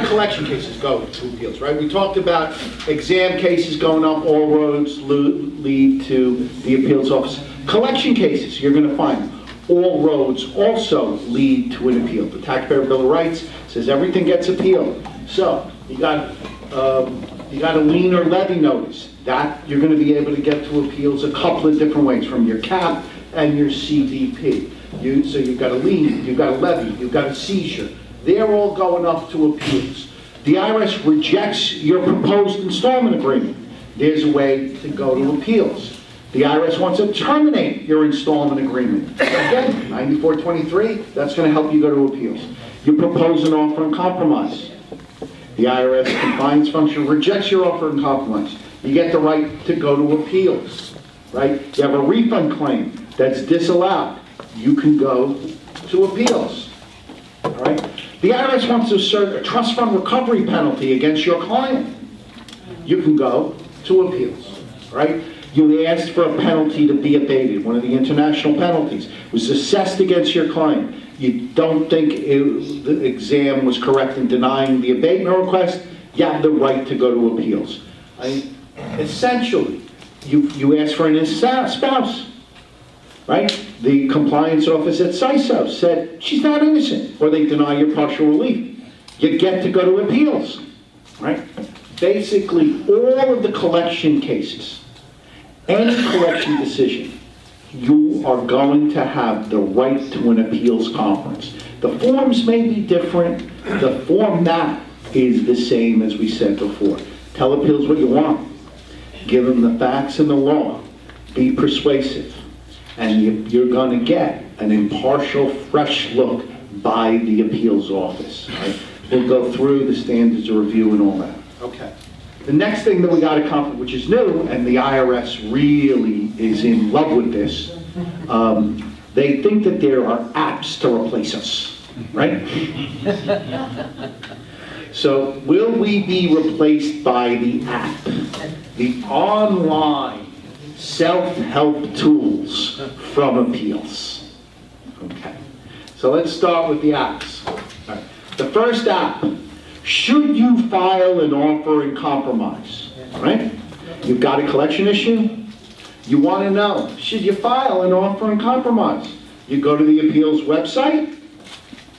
collection cases go to appeals, right? We talked about exam cases going up, all roads lead to the appeals office. Collection cases, you're gonna find, all roads also lead to an appeal. The Taxpayer Bill of Rights says everything gets appealed. So, you got a lien or levy notice. That you're gonna be able to get to appeals a couple of different ways, from your CAP and your CDP. So you've got a lien, you've got a levy, you've got a seizure. They're all going up to appeals. The IRS rejects your proposed installment agreement. There's a way to go to appeals. The IRS wants to terminate your installment agreement. Again, 9423, that's going to help you go to appeals. You propose an offer in compromise. The IRS compliance function rejects your offer in compromise. You get the right to go to appeals, right? You have a refund claim that's disallowed. You can go to appeals, all right? The IRS wants to assert a trust fund recovery penalty against your client. You can go to appeals, all right? You asked for a penalty to be abated, one of the international penalties. It was assessed against your client. You don't think the exam was correct in denying the abatement request, you have the right to go to appeals. Essentially, you asked for an spouse, right? The compliance office at CISO said she's not innocent, or they deny your partial relief. You get to go to appeals, right? Basically, all of the collection cases, any collection decision, you are going to have the right to an appeals conference. The forms may be different. The format is the same as we said before. Tell appeals what you want. Give them the facts and the law. Be persuasive. And you're going to get an impartial, fresh look by the appeals office. Right? We'll go through the standards of review and all that. Okay. The next thing that we got to accomplish, which is new, and the IRS really is in love with this, they think that there are apps to replace us, right? So will we be replaced by the app, the online self-help tools from appeals? Okay, so let's start with the apps. All right. The first app, should you file an offer in compromise? All right? You've got a collection issue. You want to know, should you file an offer in compromise? You go to the appeals website,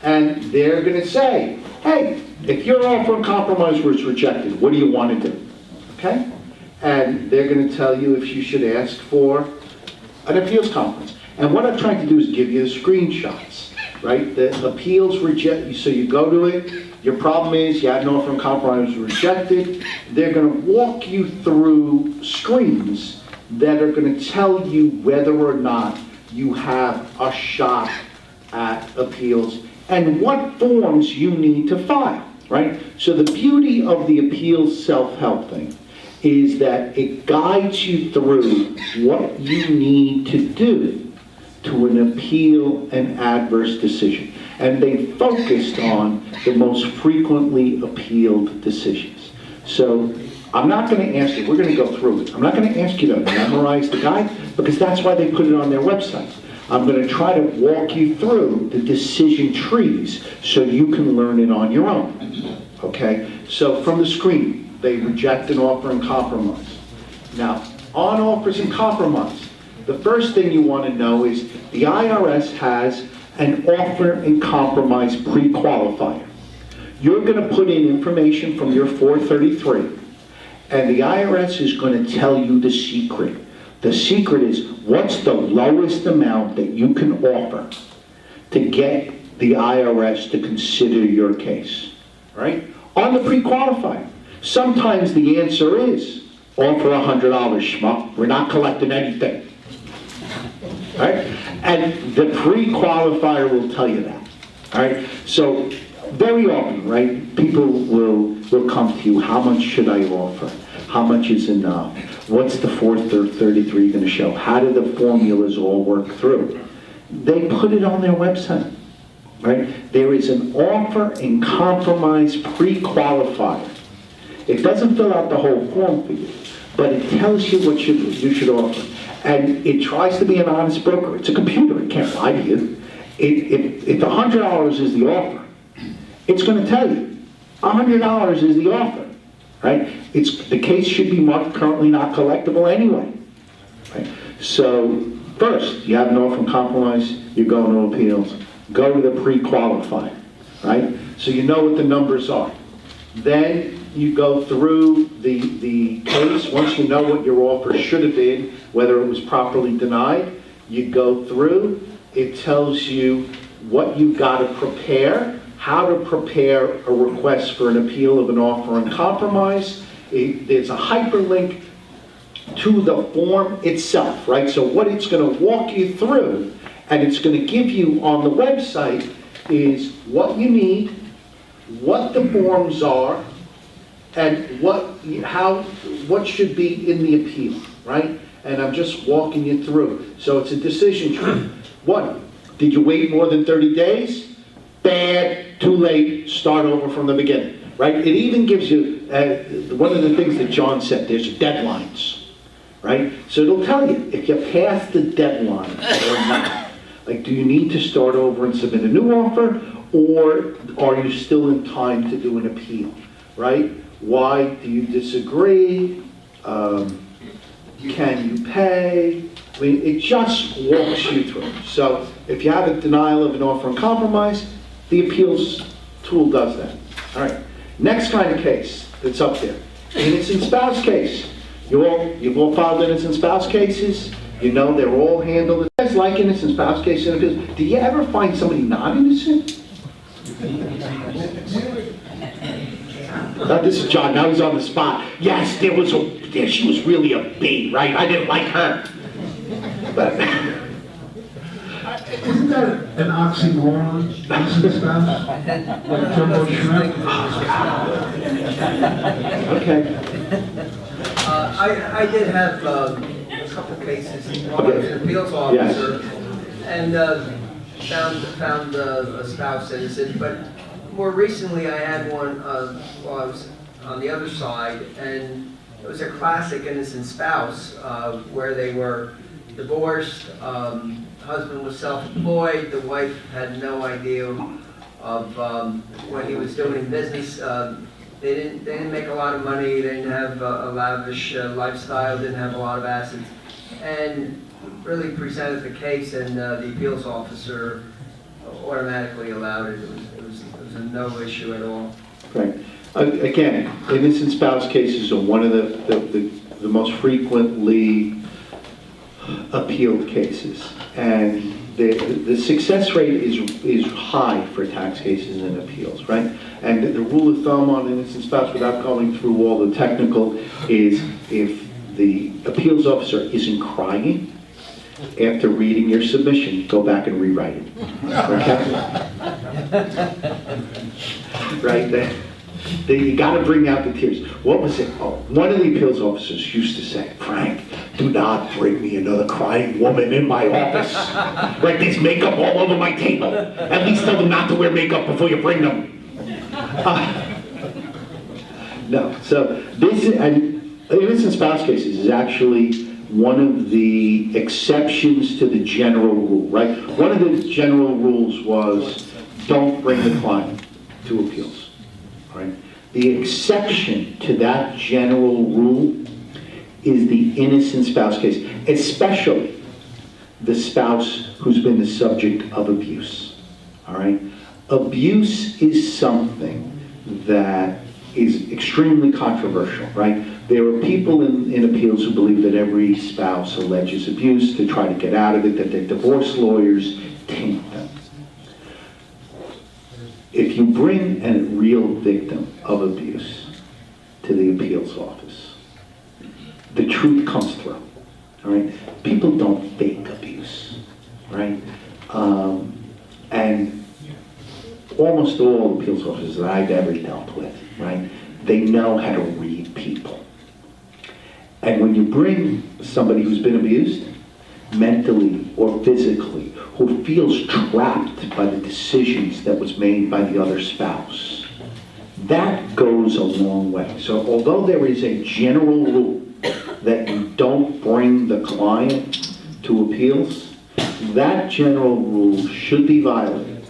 and they're going to say, hey, if your offer in compromise was rejected, what do you want to do? Okay? And they're going to tell you if you should ask for an appeals conference. And what I'm trying to do is give you the screenshots, right? The appeals reject, so you go to it, your problem is you had an offer in compromise rejected. They're going to walk you through screens that are going to tell you whether or not you have a shot at appeals and what forms you need to file, right? So the beauty of the appeals self-help thing is that it guides you through what you need to do to an appeal an adverse decision. And they focused on the most frequently appealed decisions. So I'm not going to ask you, we're going to go through it. I'm not going to ask you to memorize the guide because that's why they put it on their website. I'm going to try to walk you through the decision trees so you can learn it on your own. Okay? So from the screen, they reject an offer in compromise. Now, on offers in compromise, the first thing you want to know is the IRS has an offer in compromise pre-qualifier. You're going to put in information from your 433, and the IRS is going to tell you the secret. The secret is what's the lowest amount that you can offer to get the IRS to consider your case, right? On the pre-qualifier, sometimes the answer is offer $100, schmuck. We're not collecting anything. Right? And the pre-qualifier will tell you that. All right? So very often, right, people will come to you, how much should I offer? How much is enough? What's the 433 going to show? How do the formulas all work through? They put it on their website, right? There is an offer and compromise pre-qualifier. It doesn't fill out the whole form for you, but it tells you what you should offer. And it tries to be an honest broker. It's a computer, it can't lie to you. If $100 is the offer, it's going to tell you $100 is the offer, right? The case should be marked currently not collectible anyway, right? So first, you have an offer and compromise, you're going to appeals, go to the pre-qualified, right? So you know what the numbers are. Then you go through the case. Once you know what your offer should have been, whether it was properly denied, you go through. It tells you what you've got to prepare, how to prepare a request for an appeal of an offer and compromise. There's a hyperlink to the form itself, right? So what it's going to walk you through, and it's going to give you on the website, is what you need, what the forms are, and what should be in the appeal, right? And I'm just walking you through. So it's a decision tree. 1, did you wait more than 30 days? Bad, too late, start over from the beginning, right? It even gives you, one of the things that John said, there's deadlines, right? So it'll tell you if you pass the deadline or not. Like, do you need to start over and submit a new offer, or are you still in time to do an appeal, right? Why do you disagree? Can you pay? I mean, it just walks you through. So if you have a denial of an offer and compromise, the appeals tool does that. All right. Next kind of case that's up there, innocent spouse case. You've all filed innocent spouse cases. You know they're all handled. It's like innocent spouse cases and appeals. Do you ever find somebody not innocent? This is John. Now he's on the spot. Yes, she was really a bee, right? I didn't like her. But Isn't that an oxymoron? Innocent spouse? Like jumbo shrimp? okay. I did have a couple cases. One was an appeals officer, and found a spouse innocent. But more recently, I had one while I was on the other side, and it was a classic innocent spouse where they were divorced. Husband was self-employed. The wife had no idea of what he was doing in business. They didn't make a lot of money. They didn't have a lavish lifestyle. Didn't have a lot of assets, and really presented the case. And the appeals officer automatically allowed it. It was a no issue at all. Right. Again, innocent spouse cases are one of the most frequently appealed cases, and the success rate is high for tax cases and appeals, right? And the rule of thumb on innocent spouse, without going through all the technical, is if the appeals officer isn't crying after reading your submission, go back and rewrite it. Okay? Right? You got to bring out the tears. What was it? Oh, one of the appeals officers used to say, "Frank, do not bring me another crying woman in my office. Right? There's makeup all over my table. At least tell them not to wear makeup before you bring them." No. So this and innocent spouse cases is actually one of the exceptions to the general rule, right? One of the general rules was don't bring the client to appeals. Right? The exception to that general rule is the innocent spouse case, especially the spouse who's been the subject of abuse. All right? Abuse is something that is extremely controversial, right? There are people in appeals who believe that every spouse alleges abuse to try to get out of it, that their divorce lawyers taint them. If you bring a real victim of abuse to the appeals office, the truth comes through, all right? People don't fake abuse, right? And almost all appeals officers that I've ever dealt with, right, they know how to read people. And when you bring somebody who's been abused, mentally or physically, who feels trapped by the decisions that was made by the other spouse, that goes a long way. So although there is a general rule that you don't bring the client to appeals, that general rule should be violated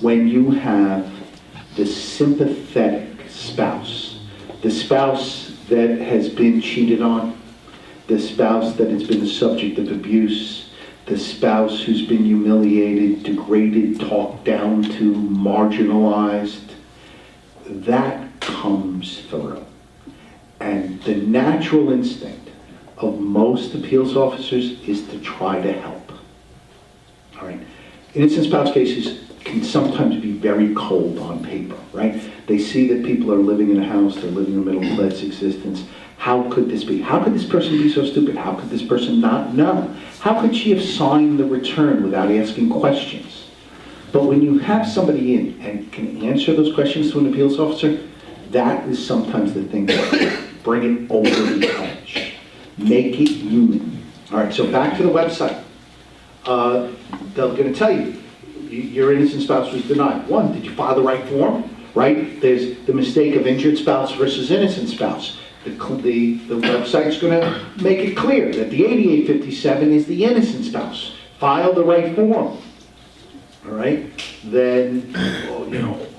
when you have the sympathetic spouse, the spouse that has been cheated on, the spouse that has been the subject of abuse, the spouse who's been humiliated, degraded, talked down to, marginalized. That comes through. And the natural instinct of most appeals officers is to try to help. All right? Innocent spouse cases can sometimes be very cold on paper, right? They see that people are living in a house, they're living a middle-class existence. How could this be? How could this person be so stupid? How could this person not know? How could she have signed the return without asking questions? But when you have somebody in and can answer those questions to an appeals officer, that is sometimes the thing that bring it over the edge. Make it human. All right, so back to the website. They're going to tell you, your innocent spouse was denied. One, did you file the right form? Right? There's the mistake of injured spouse versus innocent spouse. The website's going to make it clear that the 8857 is the innocent spouse. File the right form. All right? Then,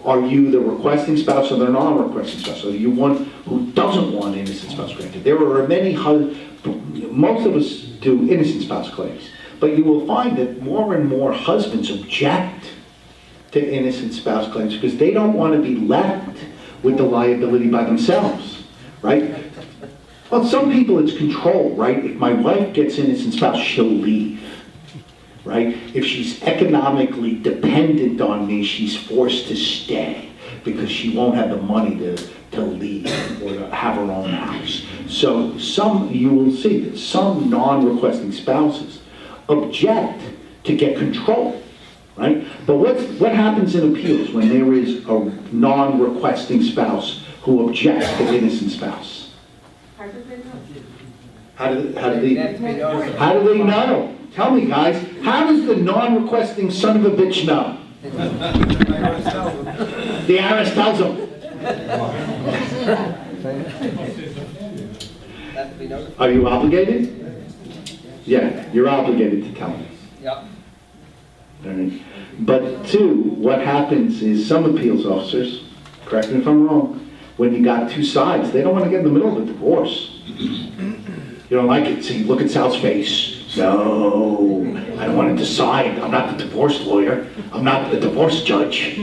are you the requesting spouse or the non-requesting spouse? Are you one who doesn't want innocent spouse granted? There are many, most of us do innocent spouse claims, but you will find that more and more husbands object to innocent spouse claims because they don't want to be left with the liability by themselves, right? Well, some people it's control, right? If my wife gets innocent spouse, she'll leave, right? If she's economically dependent on me, she's forced to stay because she won't have the money to leave or to have her own house. So you will see that some non-requesting spouses object to get control, right? But what happens in appeals when there is a non-requesting spouse who objects to innocent spouse? How do they know? Tell me, guys, how does the non-requesting son of a bitch know? The IRS tells them. Are you obligated? Yeah, you're obligated to tell me. Yep. All right. But two, what happens is some appeals officers, correct me if I'm wrong, when you got two sides, they don't want to get in the middle of a divorce. You don't like it. See, look at Sal's face. No, I don't want to decide. I'm not the divorce lawyer. I'm not the divorce judge.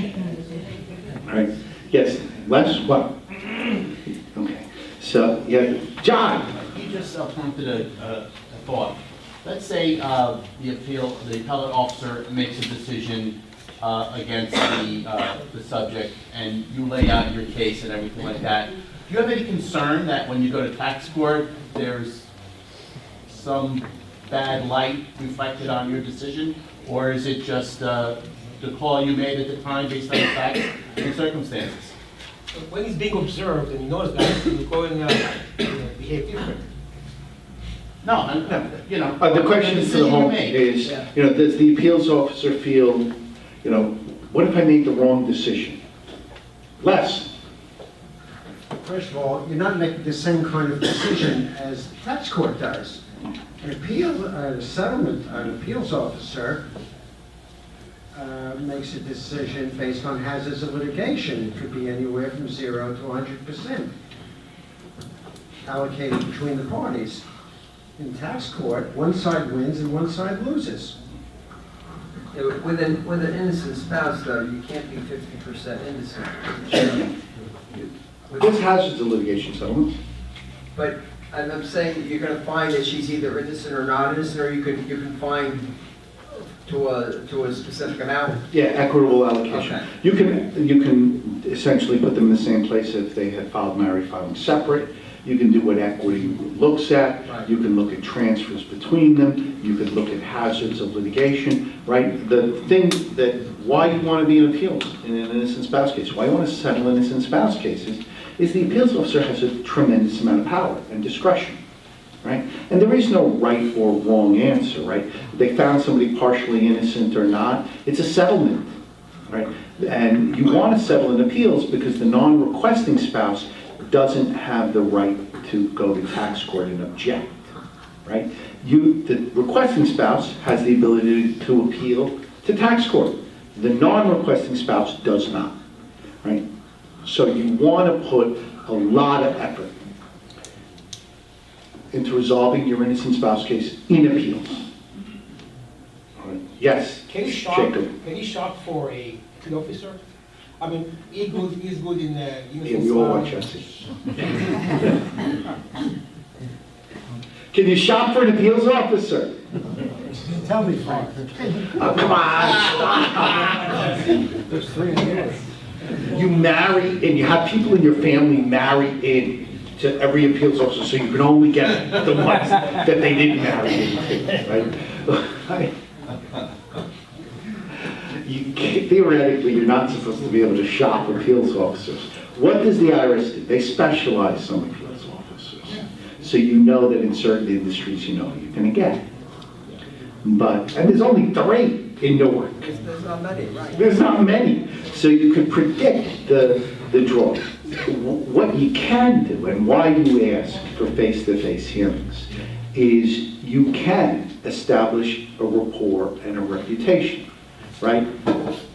All right. Yes, Les, what? Okay. So, yeah, John. You just prompted a thought. Let's say the appellate officer makes a decision against the subject, and you lay out your case and everything like that. Do you have any concern that when you go to tax court, there's some bad light reflected on your decision, or is it just the call you made at the time based on the facts and circumstances? When he's being observed and he knows that, he's going to behave different. No, The question to the home is, does the appeals officer feel, what if I made the wrong decision? Les? First of all, you're not making the same kind of decision as the tax court does. An appeals officer makes a decision based on hazards of litigation. It could be anywhere from 0 to 100%, allocated between the parties. In tax court, one side wins and one side loses. Yeah, with an innocent spouse, though, you can't be 50% innocent. There's hazards of litigation settlements. But I'm saying you're going to find that she's either innocent or not innocent, or you can find to a specific amount? Yeah, equitable allocation. Okay. You can essentially put them in the same place if they had filed married filing separate. You can do what equity looks at. Right. You can look at transfers between them. You could look at hazards of litigation, right? The thing that, why you want to be in appeals in an innocent spouse case, why you want to settle innocent spouse cases, is the appeals officer has a tremendous amount of power and discretion, right? And there is no right or wrong answer, right? They found somebody partially innocent or not, it's a settlement, right? And you want to settle in appeals because the non-requesting spouse doesn't have the right to go to tax court and object, right? The requesting spouse has the ability to appeal to tax court. The non-requesting spouse does not, right? So you want to put a lot of effort into resolving your innocent spouse case in appeals. All right. Yes, Can you Jacob. shop for a appeal officer? I mean, he's good in the. Yeah, we all watch Jesse. Can you shop for an appeals officer? Tell me, Frank. Oh, come on. There's 3 in here. You marry and you have people in your family marry in to every appeals officer, so you can only get the ones that they didn't marry into, right? Theoretically, you're not supposed to be able to shop appeals officers. What does the IRS do? They specialize some appeals officers. So you know that in certain industries, you know what you're going to get. And there's only 3 in Newark. There's not many, right? There's not many. So you can predict the draw. What you can do, and why you ask for face-to-face hearings, is you can establish a rapport and a reputation. Right?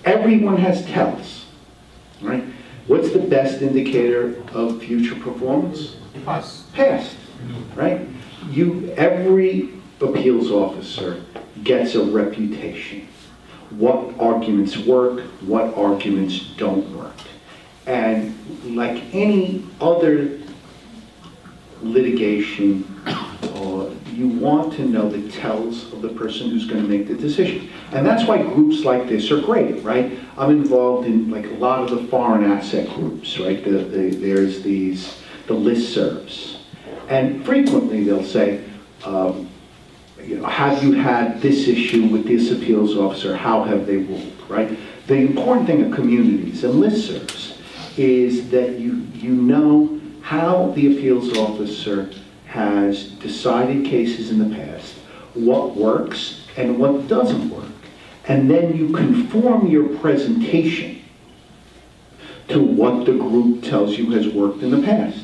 Everyone has tells, right? What's the best indicator of future performance? Past, right? Every appeals officer gets a reputation. What arguments work, what arguments don't work. And like any other litigation, you want to know the tells of the person who's going to make the decision. And that's why groups like this are great, right? I'm involved in like a lot of the foreign asset groups, right? There's the listservs. And frequently they'll say, have you had this issue with this appeals officer? How have they ruled, right? The important thing of communities and listservs is that you know how the appeals officer has decided cases in the past, what works and what doesn't work. And then you conform your presentation to what the group tells you has worked in the past.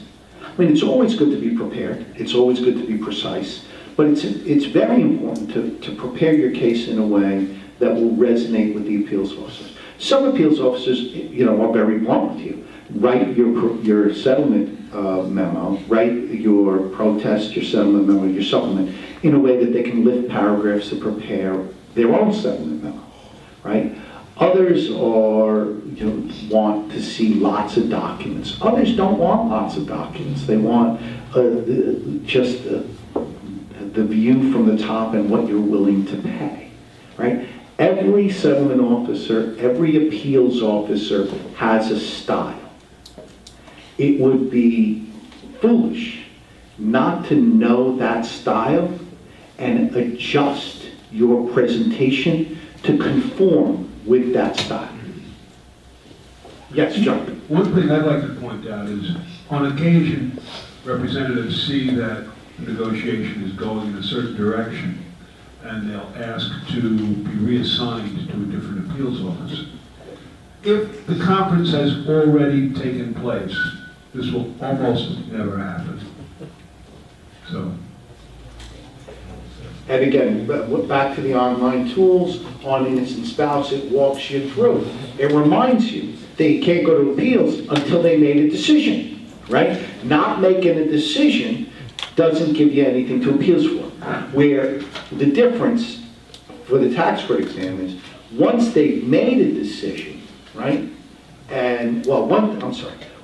I mean, it's always good to be prepared. It's always good to be precise. But it's very important to prepare your case in a way that will resonate with the appeals officers. Some appeals officers, are very blunt with you. Write your settlement memo, write your protest, your settlement memo, your supplement, in a way that they can lift paragraphs to prepare their own settlement memo, right? Others want to see lots of documents. Others don't want lots of documents. They want just the view from the top and what you're willing to pay, right? Every settlement officer, every appeals officer has a style. It would be foolish not to know that style and adjust your presentation to conform with that style. Yes, John. One thing I'd like to point out is, on occasion, representatives see that the negotiation is going in a certain direction, and they'll ask to be reassigned to a different appeals officer. If the conference has already taken place, this will almost never happen. So. And again, back to the online tools, on innocent spouse, it walks you through. It reminds you that you can't go to appeals until they made a decision, right? Not making a decision doesn't give you anything to appeals for. Where the difference for the tax court exam is, once they've made a decision, right? And,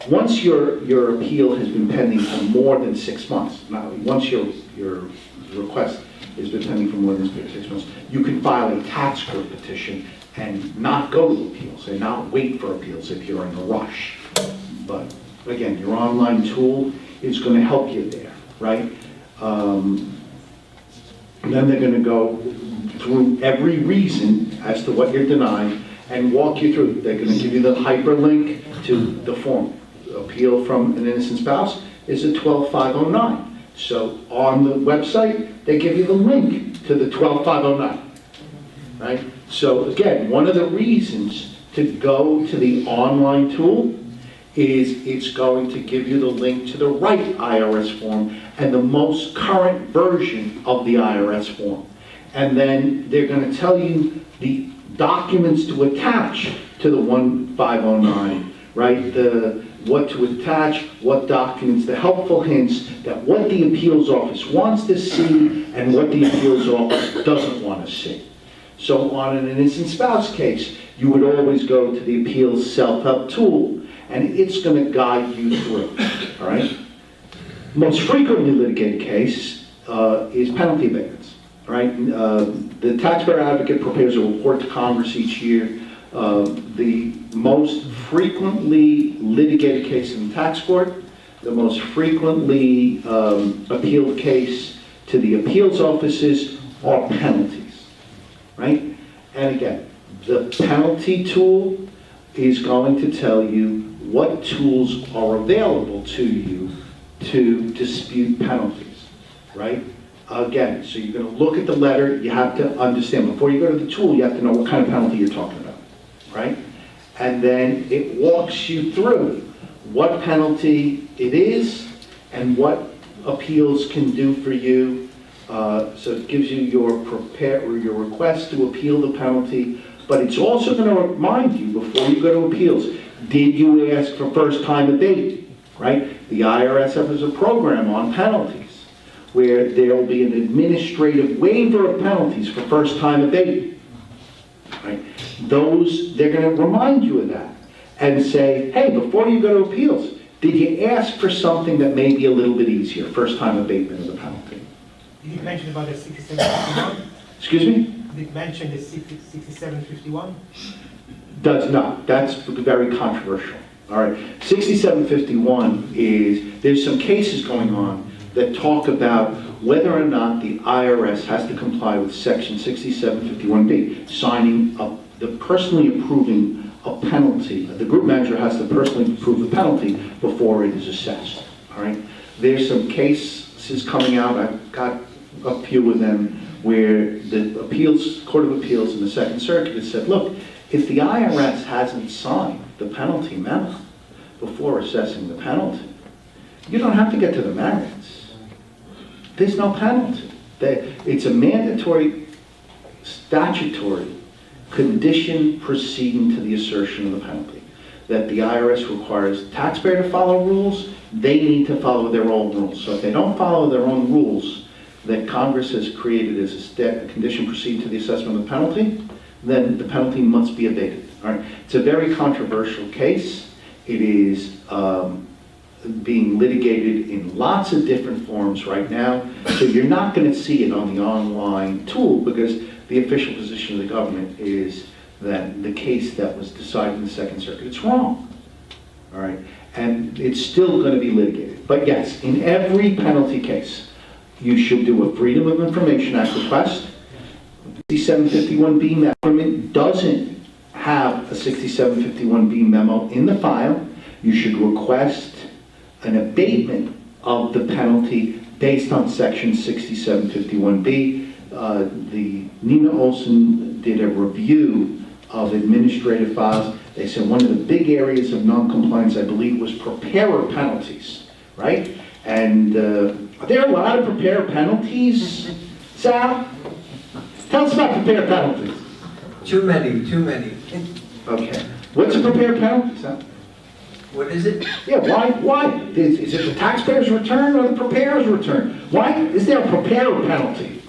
once your appeal has been pending for more than 6 months, once your request has been pending for more than 6 months, you can file a tax court petition and not go to appeals, and not wait for appeals if you're in a rush. But again, your online tool is going to help you there, right? Then they're going to go through every reason as to what you're denied and walk you through. They're going to give you the hyperlink to the form. Appeal from an innocent spouse is a 12509. So on the website, they give you the link to the 12509, right? So again, one of the reasons to go to the online tool is it's going to give you the link to the right IRS form and the most current version of the IRS form. And then they're going to tell you the documents to attach to the 12509, right? What to attach, what documents, the helpful hints that what the appeals office wants to see and what the appeals office doesn't want to see. So on an innocent spouse case, you would always go to the appeals self-help tool, and it's going to guide you through, all right? Most frequently litigated case is penalty abatements, right? The taxpayer advocate prepares a report to Congress each year. The most frequently litigated case in the tax court, the most frequently appealed case to the appeals offices are penalties, right? And again, the penalty tool is going to tell you what tools are available to you to dispute penalties, right? Again, so you're going to look at the letter, you have to understand, before you go to the tool, you have to know what kind of penalty you're talking about, right? And then it walks you through what penalty it is and what appeals can do for you. So it gives you your request to appeal the penalty, but it's also going to remind you before you go to appeals, did you ask for first time abate, right? The IRS has a program on penalties where there will be an administrative waiver of penalties for first time abate, right? Those, they're going to remind you of that and say, hey, before you go to appeals, did you ask for something that may be a little bit easier, first time abatement of the penalty? Did you mention about the 6751? Excuse me? Did you mention the 6751? Does not. That's very controversial. All right. 6751 is, there's some cases going on that talk about whether or not the IRS has to comply with section 6751B, signing up, the personally approving a penalty. The group manager has to personally approve the penalty before it is assessed. All right. There's some cases coming out. I've got a few of them where the Court of Appeals in the Second Circuit has said, look, if the IRS hasn't signed the penalty memo before assessing the penalty, you don't have to get to the merits. There's no penalty. It's a mandatory statutory condition proceeding to the assertion of the penalty. That the IRS requires the taxpayer to follow rules, they need to follow their own rules. So if they don't follow their own rules that Congress has created as a condition proceeding to the assessment of the penalty, then the penalty must be abated. All right. It's a very controversial case. It is being litigated in lots of different forms right now. So you're not going to see it on the online tool because the official position of the government is that the case that was decided in the Second Circuit, it's wrong. All right. And it's still going to be litigated. But yes, in every penalty case, you should do a Freedom of Information Act request. 6751B government doesn't have a 6751B memo in the file. You should request an abatement of the penalty based on section 6751B. The Nina Olson did a review of administrative files. They said one of the big areas of non-compliance, I believe, was preparer penalties, right? And are there a lot of preparer penalties, Sal? Tell us about preparer penalties. Too many. Okay. What's a preparer penalty, Sal? What is it? Yeah, why? Is it the taxpayer's return or the preparer's return? Why is there a preparer penalty?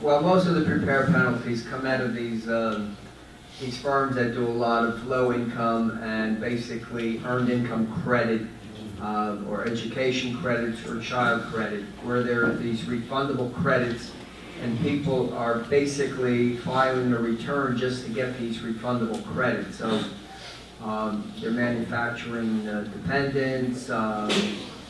Well, most of the prepare penalties come out of these firms that do a lot of low income and basically earned income credit or education credits or child credit, where there are these refundable credits and people are basically filing a return just to get these refundable credits. So they're manufacturing dependents,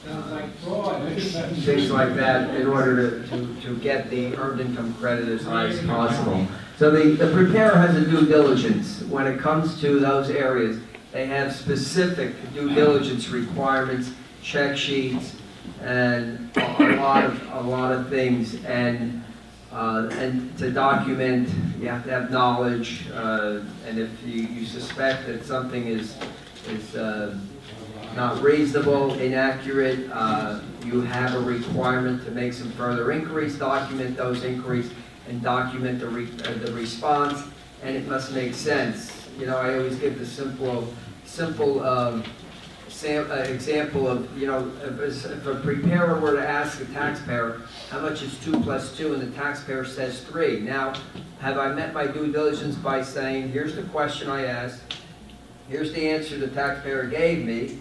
Sounds like fraud. things like that, in order to get the earned income credit as high as possible. So the preparer has a due diligence. When it comes to those areas, they have specific due diligence requirements, check sheets, and a lot of things. And to document, you have to have knowledge, and if you suspect that something is not reasonable, inaccurate, you have a requirement to make some further inquiries, document those inquiries, and document the response, and it must make sense. You know, I always give the simple example of, you know, if a preparer were to ask a taxpayer, how much is 2 + 2, and the taxpayer says 3. Now, have I met my due diligence by saying, here's the question I asked, here's the answer the taxpayer gave me,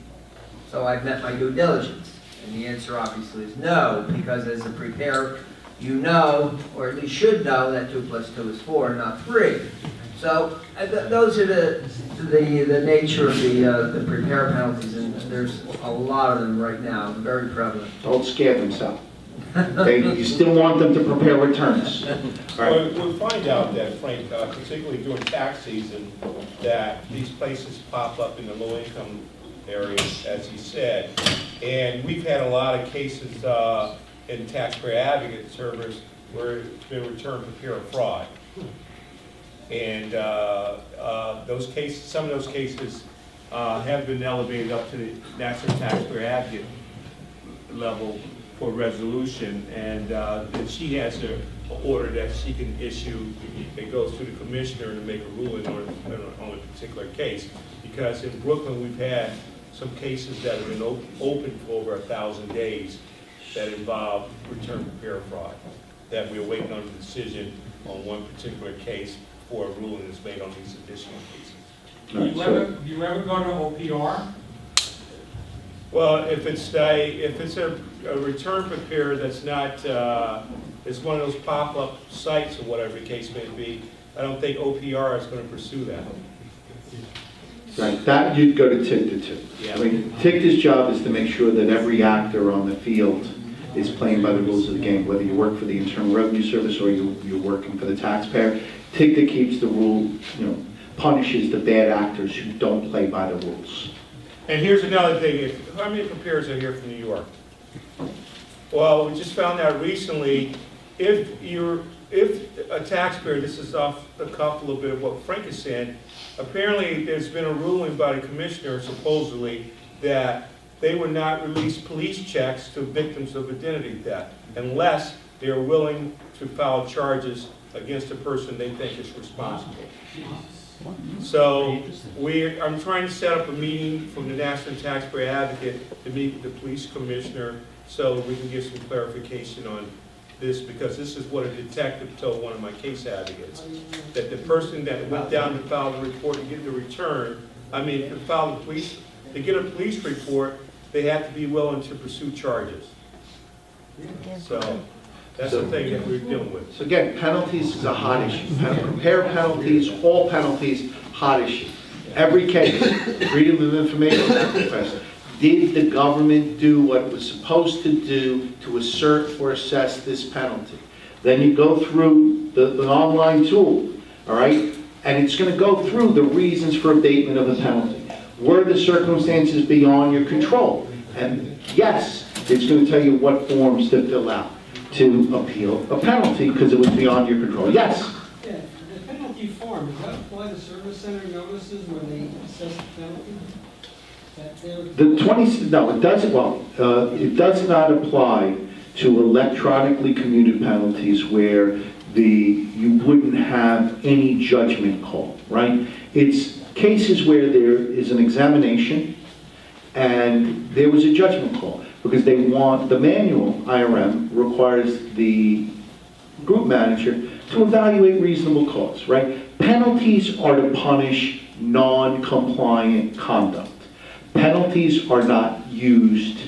so I've met my due diligence? And the answer obviously is no, because as a preparer, you know, or at least should know, that 2 + 2 is 4, not 3. So those are the nature of the prepare penalties, and there's a lot of them right now, very prevalent. Don't scare themselves. You still want them to prepare returns. All right. We'll find out that, Frank, particularly during tax season, that these places pop up in the low-income areas, as he said. And we've had a lot of cases in taxpayer advocate service where it's been return prepare fraud. And those cases, some of those cases have been elevated up to the national taxpayer advocate level for resolution, and she has an order that she can issue that goes to the commissioner to make a ruling on a particular case. Because in Brooklyn, we've had some cases that have been open for over 1,000 days that involve return prepare fraud, that we're waiting on a decision on one particular case before a ruling is made on these additional cases. Do you ever go to OPR? Well, if it's a return prepare that's not, it's one of those pop-up sites or whatever the case may be, I don't think OPR is going to pursue that. Right, that you'd go to TIC to do. Yeah. I mean, TIC's job is to make sure that every actor on the field is playing by the rules of the game, whether you work for the Internal Revenue Service or you're working for the taxpayer. TIC keeps the rule, punishes the bad actors who don't play by the rules. And here's another thing, how many preparers are here from New York? Well, we just found out recently, if a taxpayer, this is off the cuff a little bit of what Frank is saying, apparently there's been a ruling by the commissioner supposedly that they would not release police checks to victims of identity theft unless they are willing to file charges against a person they think is responsible. So I'm trying to set up a meeting from the National Taxpayer Advocate to meet with the police commissioner so we can get some clarification on this, because this is what a detective told one of my case advocates, that the person that went down to file the report and get the return, to get a police report, they have to be willing to pursue charges. So that's the thing that we're dealing with. So again, penalties is a hot issue. Prepare penalties, all penalties, hot issue. Every case, freedom of information request. Did the government do what it was supposed to do to assert or assess this penalty? Then you go through the online tool, all right? And it's going to go through the reasons for abatement of the penalty. Were the circumstances beyond your control? And yes, it's going to tell you what forms to fill out to appeal a penalty because it was beyond your control. Yes? Yeah, the penalty form, does that apply to service center notices when they assess the penalty? It doesn't. Well, it does not apply to electronically commuted penalties where you wouldn't have any judgment call, right? It's cases where there is an examination and there was a judgment call because they want the manual. IRM requires the group manager to evaluate reasonable cause, right? Penalties are to punish non-compliant conduct. Penalties are not used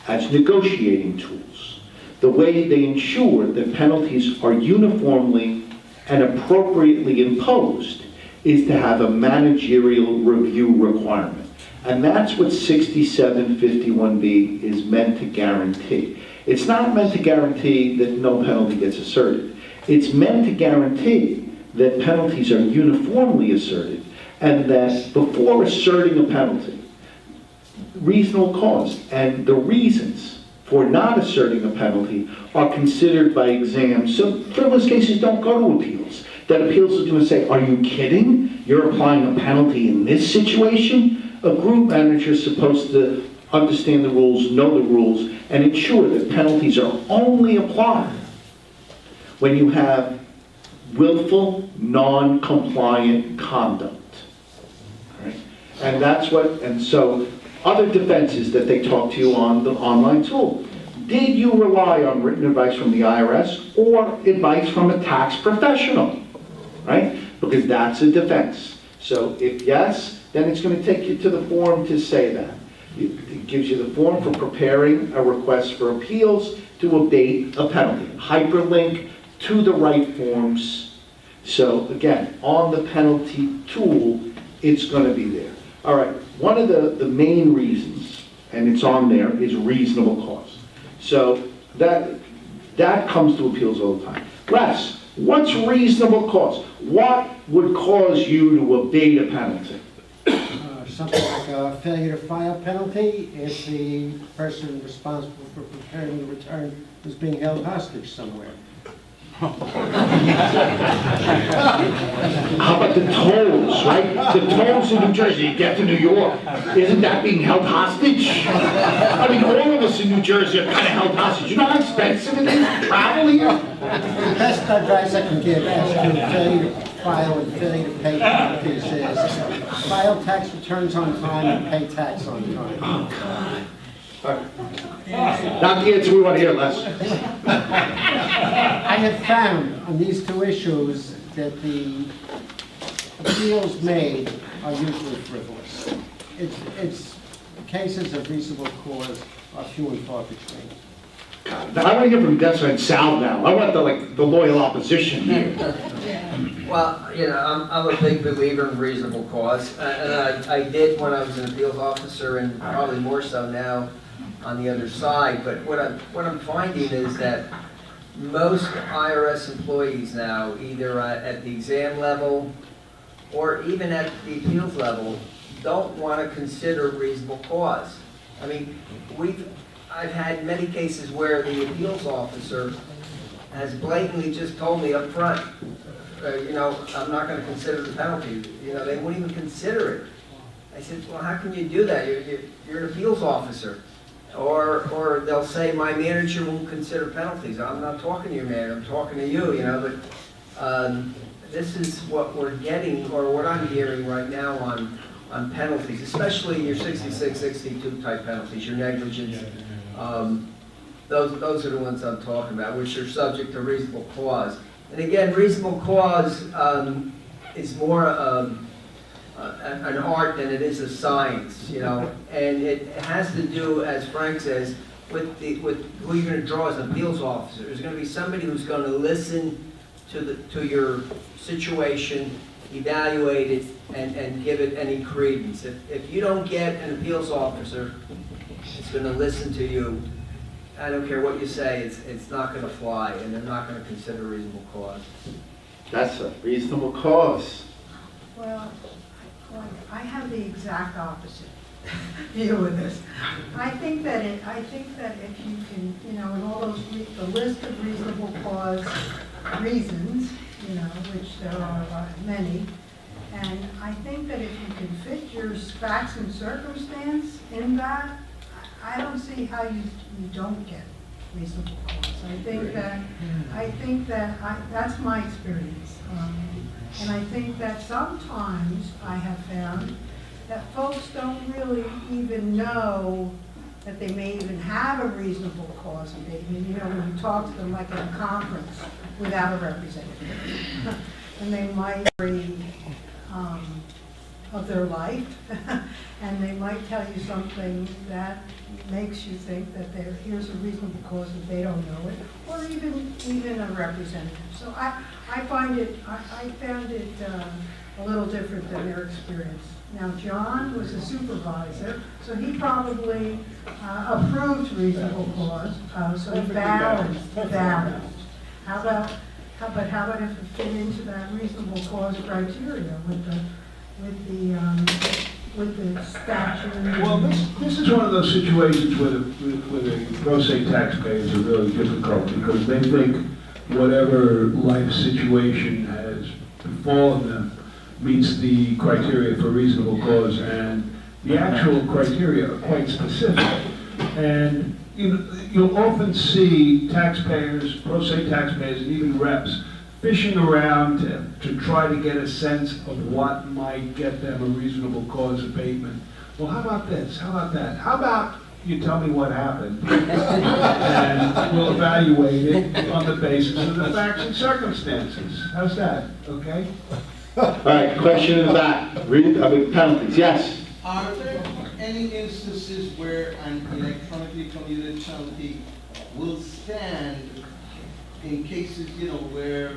as negotiating tools. the way they ensure that penalties are uniformly and appropriately imposed is to have a managerial review requirement. And that's what 6751B is meant to guarantee. It's not meant to guarantee that no penalty gets asserted. It's meant to guarantee that penalties are uniformly asserted, and that before asserting a penalty, reasonable cause and the reasons for not asserting a penalty are considered by exams. So frivolous cases don't go to appeals. That appeals is going to say, are you kidding? You're applying a penalty in this situation? A group manager is supposed to understand the rules, know the rules, and ensure that penalties are only applied when you have willful, non-compliant conduct. Right? And that's what, and so other defenses that they talk to you on the online tool. Did you rely on written advice from the IRS or advice from a tax professional? Right? Because that's a defense. So if yes, then it's going to take you to the form to say that. It gives you the form for preparing a request for appeals to abate a penalty. Hyperlink to the right forms. So again, on the penalty tool, it's going to be there. All right, one of the main reasons, and it's on there, is reasonable cause. So that comes to appeals all the time. Les, what's reasonable cause? What would cause you to abate a penalty? Something like a failure to file penalty if the person responsible for preparing the return was being held hostage somewhere. How about the tolls, right? The tolls in New Jersey, you get to New York, isn't that being held hostage? I mean, all of us in New Jersey are kind of held hostage. You know how expensive it is to travel here? The best advice I can give as to failure to file and failure to pay penalties is file tax returns on time and pay tax on time. Oh, God. Not the answer we want to hear, Les. I have found on these two issues that the appeals made are usually frivolous. It's cases of reasonable cause are few and far between. God, I want to hear from Dessa and Sal now. I want the loyal opposition here. Well, you know, I'm a big believer in reasonable cause, and I did when I was an appeals officer, and probably more so now on the other side. But what I'm finding is that most IRS employees now, either at the exam level or even at the appeals level, don't want to consider reasonable cause. I mean, I've had many cases where the appeals officer has blatantly just told me up front, you know, I'm not going to consider the penalty. You know, they won't even consider it. I said, well, how can you do that? You're an appeals officer. Or they'll say, my manager won't consider penalties. I'm not talking to your manager, I'm talking to you, you know. But this is what we're getting, or what I'm hearing right now on penalties, especially your 66, 62 type penalties, your negligence. Those are the ones I'm talking about, which are subject to reasonable cause. And again, reasonable cause is more an art than it is a science, you know, and it has to do, as Frank says, with who you're going to draw as an appeals officer. There's going to be somebody who's going to listen to your situation, evaluate it, and give it any credence. If you don't get an appeals officer that's going to listen to you, I don't care what you say, it's not going to fly, and they're not going to consider reasonable cause. That's a reasonable cause. Well, I have the exact opposite view with this. I think that if you can, you know, in all those, the list of reasonable cause reasons, you know, which there are many, and I think that if you can fit your facts and circumstance in that, I don't see how you don't get reasonable cause. I think that that's my experience. And I think that sometimes I have found that folks don't really even know that they may even have a reasonable cause abatement. You know, when you talk to them like at a conference without a representative. And they might be of their life, and they might tell you something that makes you think that here's a reasonable cause and they don't know it, or even a representative. So I found it a little different than their experience. Now, John was a supervisor, so he probably approved reasonable cause, so he balanced. How about if it fit into that reasonable cause criteria with the statute? Well, this is one of those situations where the pro se taxpayers are really difficult because they think whatever life situation has befallen them meets the criteria for reasonable cause, and the actual criteria are quite specific. And you'll often see taxpayers, pro se taxpayers, and even reps fishing around to try to get a sense of what might get them a reasonable cause abatement. Well, how about this? How about that? How about you tell me what happened, and we'll evaluate it on the basis of the facts and circumstances. How's that? Okay? All right, question in the back. Penalties, yes? Are there any instances where an electronically commuted penalty will stand in cases, where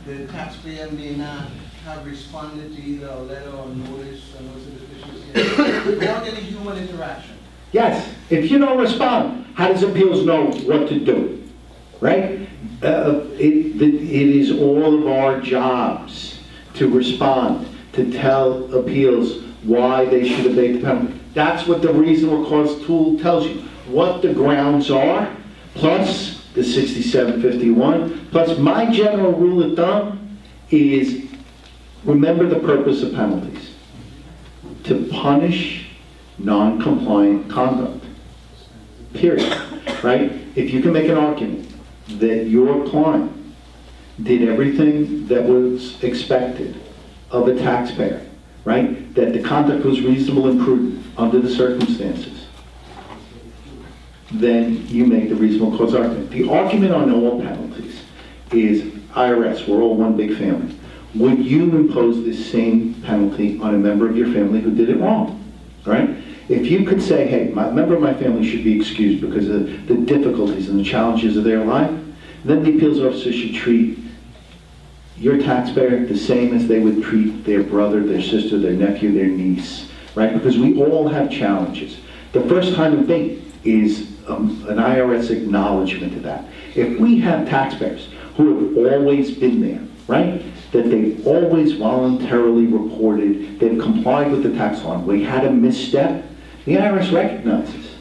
the taxpayer may not have responded to either a letter or notice of deficiency without any human interaction? Yes. If you don't respond, how does appeals know what to do? Right? It is all of our jobs to respond, to tell appeals why they should abate the penalty. That's what the reasonable cause tool tells you. What the grounds are, plus the 6751, plus my general rule of thumb is remember the purpose of penalties. To punish non-compliant conduct. Period. Right? If you can make an argument that your client did everything that was expected of a taxpayer, right? That the conduct was reasonable and prudent under the circumstances, then you make the reasonable cause argument. The argument on all penalties is IRS, we're all one big family. Would you impose this same penalty on a member of your family who did it wrong, right? If you could say, hey, a member of my family should be excused because of the difficulties and the challenges of their life, then the appeals officer should treat your taxpayer the same as they would treat their brother, their sister, their nephew, their niece, right? Because we all have challenges. The first time abate is an IRS acknowledgement of that. If we have taxpayers who have always been there, right? That they've always voluntarily reported, they've complied with the tax law, we had a misstep, the IRS recognizes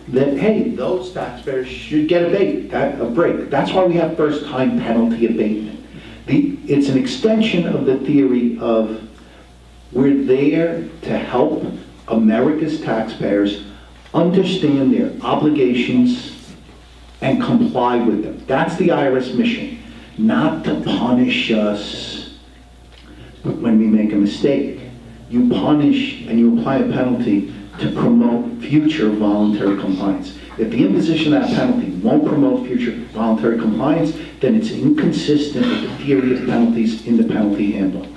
that, hey, those taxpayers should get a break. That's why we have first-time penalty abatement. It's an extension of the theory of we're there to help America's taxpayers understand their obligations and comply with them. That's the IRS mission, not to punish us when we make a mistake. You punish and you apply a penalty to promote future voluntary compliance. If the imposition of that penalty won't promote future voluntary compliance, then it's inconsistent with the theory of penalties in the penalty handbook.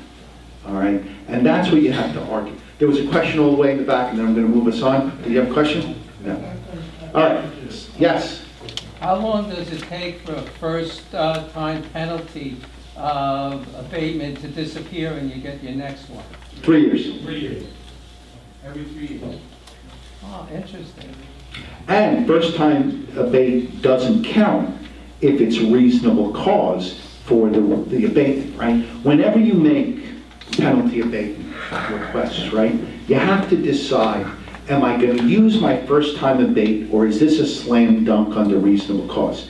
All right? And that's what you have to argue. There was a question all the way in the back, and then I'm going to move us on. Do you have a question? No. All right. Yes? How long does it take for a first-time penalty abatement to disappear and you get your next one? 3 years. 3 years. Every 3 years. Oh, interesting. And first time abate doesn't count if it's reasonable cause for the abatement, right? Whenever you make penalty abatement requests, right, you have to decide, am I going to use my first time abate or is this a slam dunk under reasonable cause?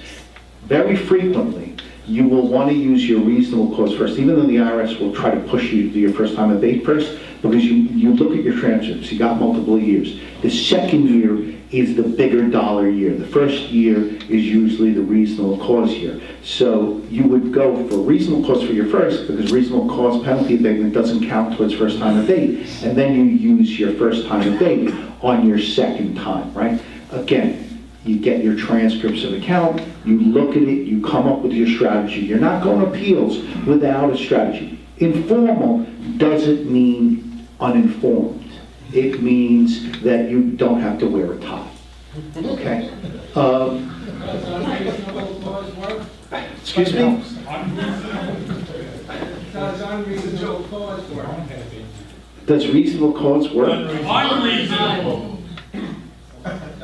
Very frequently, you will want to use your reasonable cause first, even though the IRS will try to push you to do your first time abate first, because you look at your transcripts, you got multiple years. The second year is the bigger dollar year. The first year is usually the reasonable cause year. So you would go for reasonable cause for your first, because reasonable cause penalty abatement doesn't count towards first time abate, and then you use your first time abate on your second time, right? Again, you get your transcripts of account, you look at it, you come up with your strategy. You're not going to appeals without a strategy. Informal doesn't mean uninformed. It means that you don't have to wear a tie. Okay? Does unreasonable cause work? Excuse me? Does unreasonable cause work? Does reasonable cause work? Unreasonable.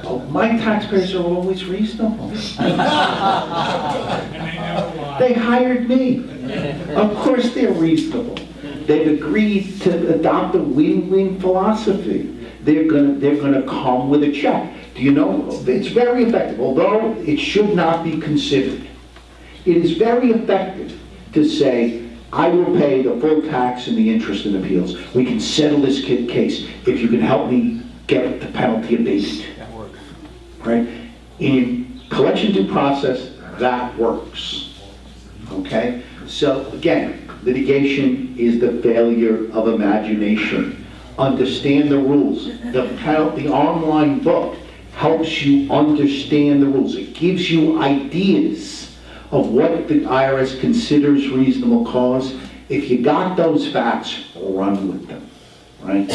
Oh, my taxpayers are always reasonable. And they never lie. They hired me. Of course they're reasonable. They've agreed to adopt a win-win philosophy. They're gonna come with a check. Do you know, it's very effective, although it should not be considered. It is very effective to say, I will pay the full tax and the interest and appeals. We can settle this case if you can help me get the penalty abated. That works. Right? In collection due process, that works. Okay? So again, litigation is the failure of imagination. Understand the rules. The online book helps you understand the rules. It gives you ideas of what the IRS considers reasonable cause. If you got those facts, run with them, right?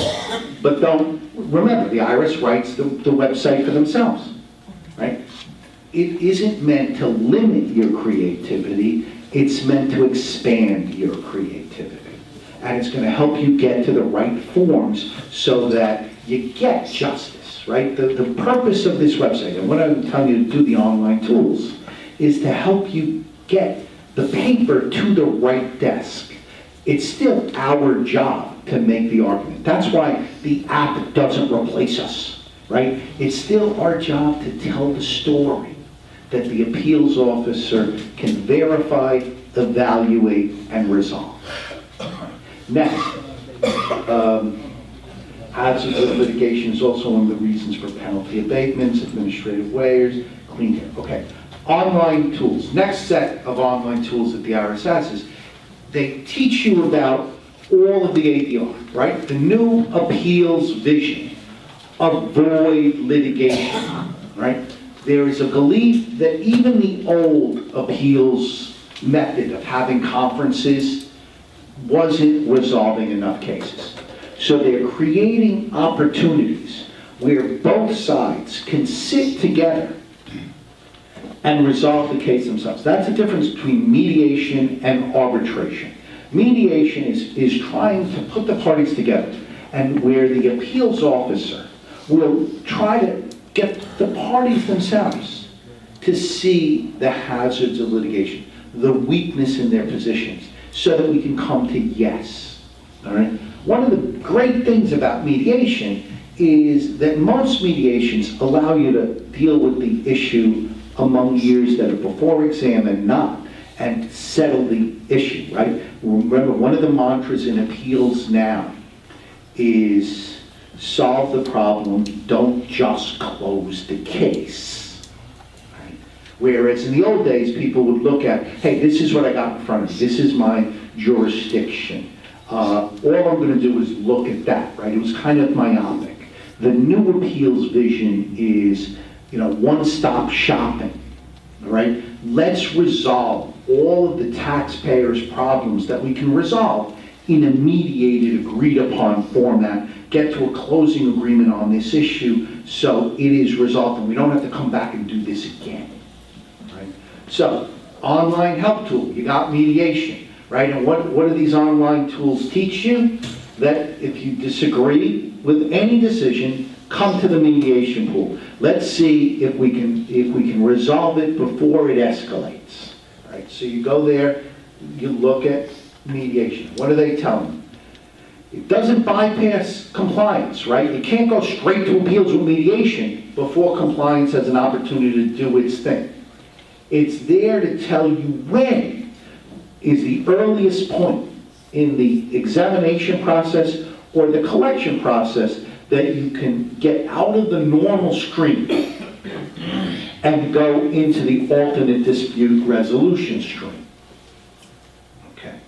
But don't, remember, the IRS writes the website for themselves, right? It isn't meant to limit your creativity, it's meant to expand your creativity. And it's going to help you get to the right forms so that you get justice, right? The purpose of this website, and what I'm telling you to do the online tools, is to help you get the paper to the right desk. It's still our job to make the argument. That's why the app doesn't replace us, right? It's still our job to tell the story that the appeals officer can verify, evaluate, and resolve. Next, hazards of litigation is also one of the reasons for penalty abatements, administrative waivers, clean air. Okay, online tools. Next set of online tools that the IRS has is they teach you about all of the ADR, right? The new appeals vision. Avoid litigation, right? There is a belief that even the old appeals method of having conferences wasn't resolving enough cases. So they're creating opportunities where both sides can sit together and resolve the case themselves. That's the difference between mediation and arbitration. Mediation is trying to put the parties together, and where the appeals officer will try to get the parties themselves to see the hazards of litigation, the weakness in their positions, so that we can come to yes. All right? One of the great things about mediation is that most mediations allow you to deal with the issue among years that are before exam and not, and settle the issue, right? Remember, one of the mantras in appeals now is solve the problem, don't just close the case. Right? Whereas in the old days, people would look at, hey, this is what I got in front of me, this is my jurisdiction. All I'm going to do is look at that, right? It was kind of myopic. The new appeals vision is, one-stop shopping, all right? Let's resolve all of the taxpayers' problems that we can resolve in a mediated, agreed-upon format, get to a closing agreement on this issue so it is resolved and we don't have to come back and do this again, right? So, online help tool, you got mediation, right? And what do these online tools teach you? That if you disagree with any decision, come to the mediation pool. Let's see if we can resolve it before it escalates. Right? So you go there, you look at mediation. What are they telling you? It doesn't bypass compliance, right? You can't go straight to appeals with mediation before compliance has an opportunity to do its thing. It's there to tell you when is the earliest point in the examination process or the collection process that you can get out of the normal stream and go into the alternate dispute resolution stream. Okay.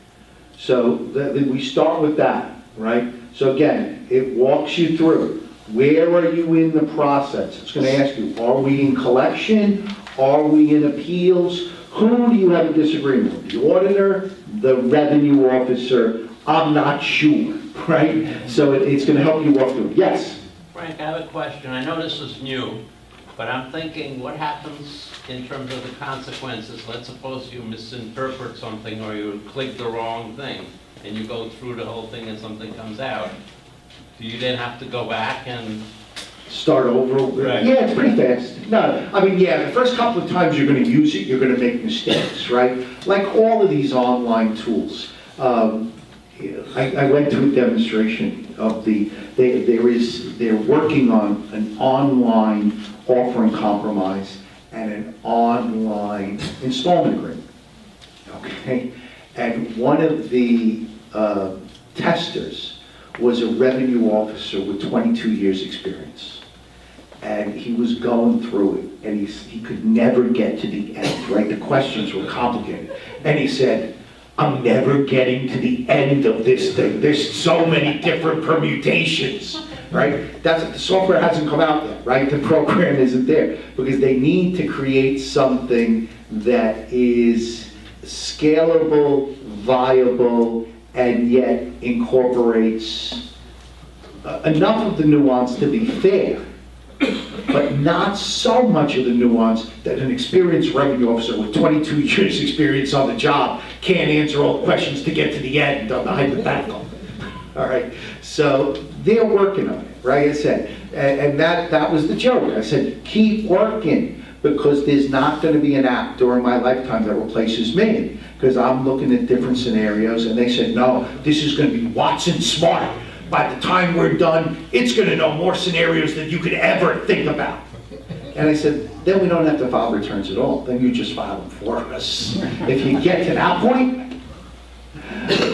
So we start with that, right? So again, it walks you through. Where are you in the process? It's going to ask you, are we in collection? Are we in appeals? Who do you have a disagreement with? The auditor, the revenue officer? I'm not sure. right? So it's going to help you walk through it. Yes? Frank, I have a question. I know this is new, but I'm thinking, what happens in terms of the consequences? Let's suppose you misinterpret something or you click the wrong thing, and you go through the whole thing and something comes out. Do you then have to go back and... Start over? Right. Yeah, it's pretty fast. No, I mean, yeah, the first couple of times you're going to use it, you're going to make mistakes, right? Like all of these online tools. I went to a demonstration of they're working on an online offering compromise and an online installment agreement, okay? And one of the testers was a revenue officer with 22 years experience. And he was going through it, and he could never get to the end, right? The questions were complicated. And he said, I'm never getting to the end of this thing. There's so many different permutations, right? The software hasn't come out yet, right? The program isn't there, because they need to create something that is scalable, viable, and yet incorporates enough of the nuance to be fair, but not so much of the nuance that an experienced revenue officer with 22 years experience on the job can't answer all the questions to get to the end of the hypothetical. All right, so they're working on it, right? I said, and that was the joke. I said, keep working, because there's not going to be an app during my lifetime that replaces me, because I'm looking at different scenarios, and they said, no, this is going to be Watson Smart. By the time we're done, it's going to know more scenarios than you could ever think about. And I said, then we don't have to file returns at all. Then you just file them for us. If you get to that point,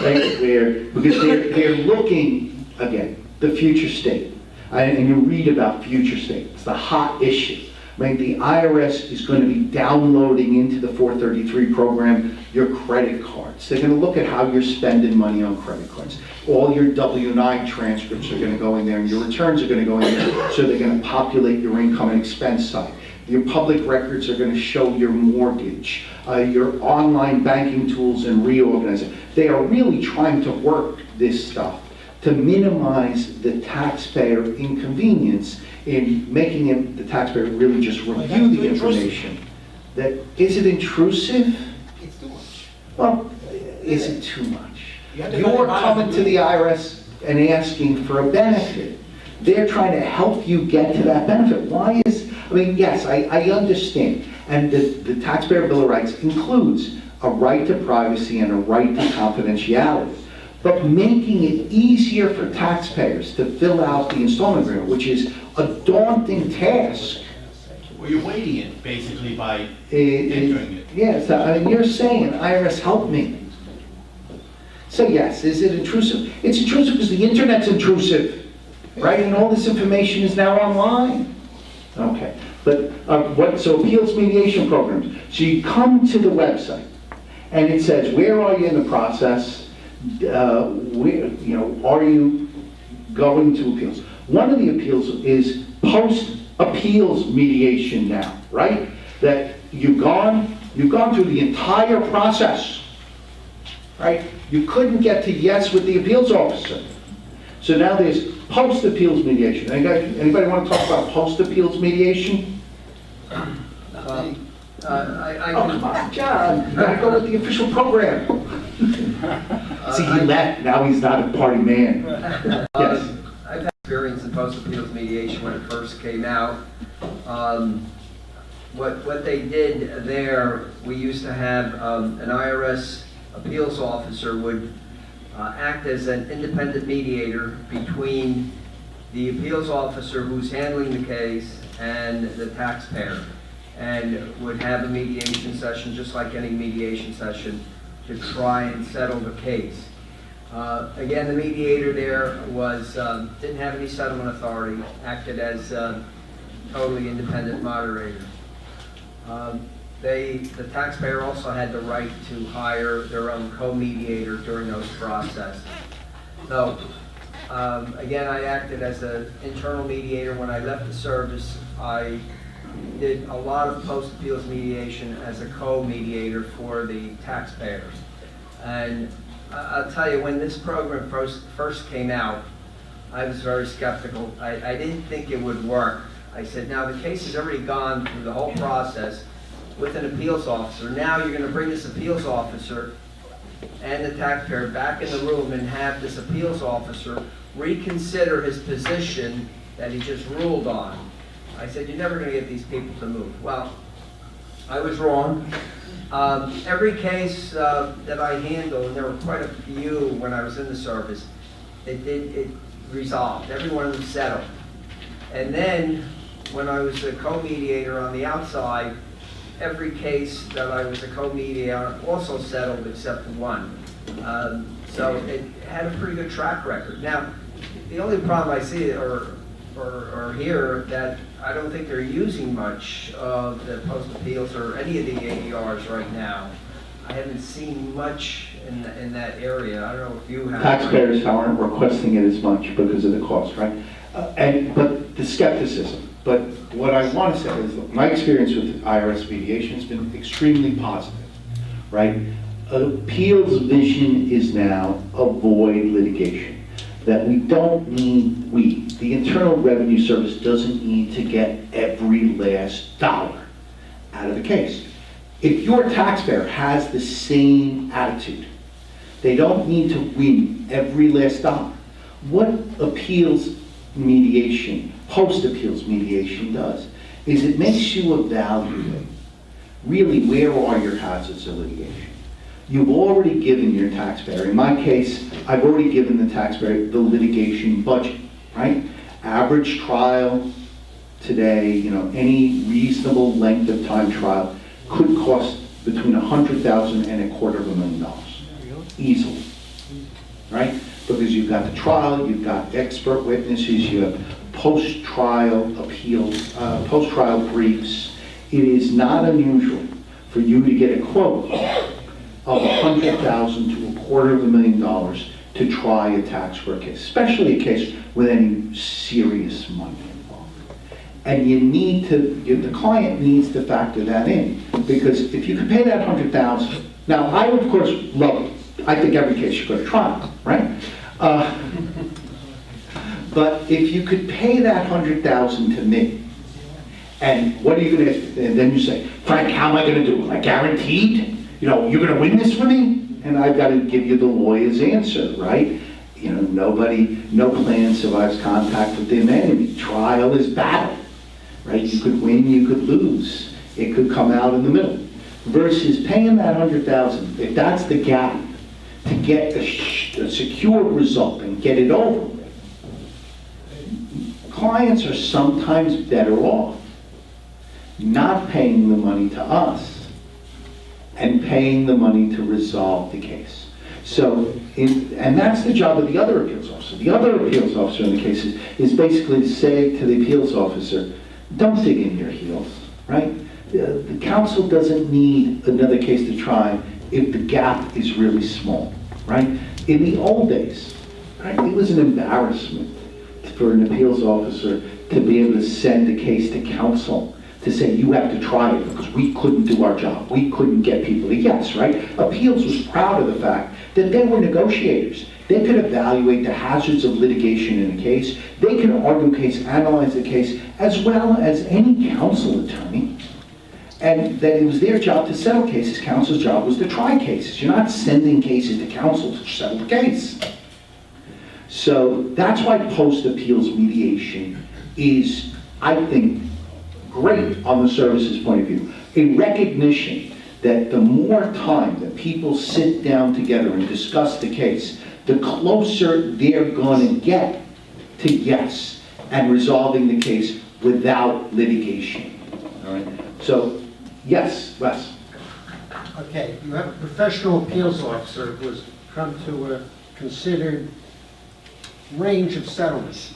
right, because they're looking, again, the future state. And you read about future state. It's the hot issue. I mean, the IRS is going to be downloading into the 433 program your credit cards. They're going to look at how you're spending money on credit cards. All your W-9 transcripts are going to go in there, and your returns are going to go in there, so they're going to populate your income and expense side. Your public records are going to show your mortgage, your online banking tools and reorganizing. They are really trying to work this stuff to minimize the taxpayer inconvenience in making the taxpayer really just review the information. Is it intrusive? It's too much. Well, is it too much? You're coming to the IRS and asking for a benefit. They're trying to help you get to that benefit. Yes, I understand. And the Taxpayer Bill of Rights includes a right to privacy and a right to confidentiality. But making it easier for taxpayers to fill out the installment agreement, which is a daunting task. Well, you're weighting it basically by entering it. Yes, you're saying, IRS, help me. So yes, is it intrusive? It's intrusive because the internet's intrusive, right? And all this information is now online. Okay, but so appeals mediation programs. So you come to the website, and it says, where are you in the process? Are you going to appeals? One of the appeals is post-appeals mediation now, right? That you've gone through the entire process, right? You couldn't get to yes with the appeals officer. So now there's post-appeals mediation. Anybody want to talk about post-appeals mediation? I Come on, John, you gotta go with the official program. See, he left, now he's not a party man. Yes. I've had experience in post-appeals mediation when it first came out. What they did there, we used to have an IRS appeals officer would act as an independent mediator between the appeals officer who's handling the case and the taxpayer, and would have a mediation session, just like any mediation session, to try and settle the case. Again, the mediator there didn't have any settlement authority, acted as a totally independent moderator. The taxpayer also had the right to hire their own co-mediator during those processes. So, again, I acted as an internal mediator. When I left the service, I did a lot of post-appeals mediation as a co-mediator for the taxpayers. And I'll tell you, when this program first came out, I was very skeptical. I didn't think it would work. I said, now the case has already gone through the whole process with an appeals officer. Now you're going to bring this appeals officer and the taxpayer back in the room and have this appeals officer reconsider his position that he just ruled on. I said, you're never going to get these people to move. Well, I was wrong. Every case that I handled, and there were quite a few when I was in the service, it resolved. Every one of them settled. And then, when I was a co-mediator on the outside, every case that I was a co-mediator also settled except for one. So it had a pretty good track record. Now, the only problem I see or hear that I don't think they're using much of the post appeals or any of the ADRs right now. I haven't seen much in that area. I don't know if you have. Taxpayers aren't requesting it as much because of the cost, right? But the skepticism. But what I want to say is, look, my experience with Irs Mediation has been extremely positive, right? Appeals vision is now avoid litigation. That we don't need, the Internal Revenue Service doesn't need to get every last dollar out of the case. If your taxpayer has the same attitude, they don't need to win every last dollar. What appeals mediation, post-appeals mediation does, is it makes you evaluate really where are your hazards of litigation. You've already given your taxpayer, in my case, I've already given the taxpayer the litigation budget, right? Average trial today, any reasonable length of time trial could cost between $100,000 and $250,000, easily, right? Because you've got the trial, you've got expert witnesses, you have post-trial appeals, post-trial briefs. It is not unusual for you to get a quote of $100,000 to $250,000 to try a tax court case, especially a case with any serious money involved. And you need to, the client needs to factor that in, because if you can pay that $100,000, now I of course love it. I think every case should go to trial, right? But if you could pay that $100,000 to me, and what are you going to ask? And then you say, Frank, how am I going to do it? Am I guaranteed? You're going to win this for me? And I've got to give you the lawyer's answer, right? No plan survives contact with the enemy. Trial is battle, right? You could win, you could lose. It could come out in the middle. Versus paying that $100,000, if that's the gap to get a secure result and get it over with, clients are sometimes better off not paying the money to us and paying the money to resolve the case. So, and that's the job of the other appeals officer. The other appeals officer in the case is basically to say to the appeals officer, don't dig in your heels, right? The counsel doesn't need another case to try if the gap is really small, right? In the old days, right, it was an embarrassment for an appeals officer to be able to send a case to counsel to say, you have to try it because we couldn't do our job. We couldn't get people to yes, right? Appeals was proud of the fact that they were negotiators. They could evaluate the hazards of litigation in a case. They could argue a case, analyze the case, as well as any counsel attorney. And that it was their job to settle cases. Counsel's job was to try cases. You're not sending cases to counsel to settle the case. So that's why post-appeals mediation is, I think, great on the services point of view. A recognition that the more time that people sit down together and discuss the case, the closer they're going to get to yes and resolving the case without litigation. All right. So, yes, Les. Okay, you have a professional appeals officer who has come to a considered range of settlements.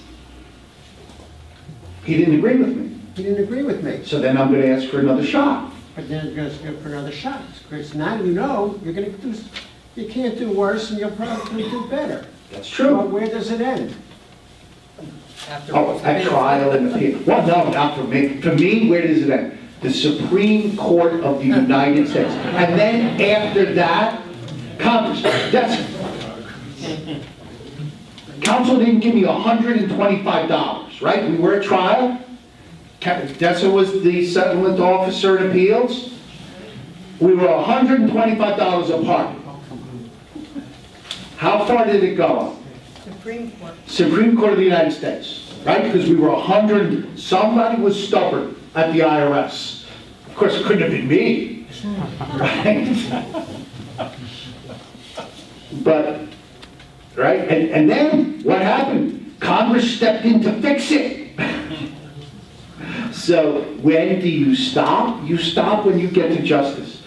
He didn't agree with me. He didn't agree with me. So then I'm going to ask for another shot. But then you're going to go for another shot. Because now you know you're going to do, you can't do worse and you'll probably do better. That's true. Well, where does it end? At trial and appeal. Well, no, not for me. For me, where does it end? The Supreme Court of the United States. And then after that, Congress. That's Council didn't give me $125, right? We were at trial. Dessa was the settlement officer in appeals. We were $125 apart. How far did it go? Supreme Court. Supreme Court of the United States, right? Because we were 100, somebody was stubborn at the IRS. Of course, it couldn't have been me, right? But, right? And then what happened? Congress stepped in to fix it. So when do you stop? You stop when you get to justice.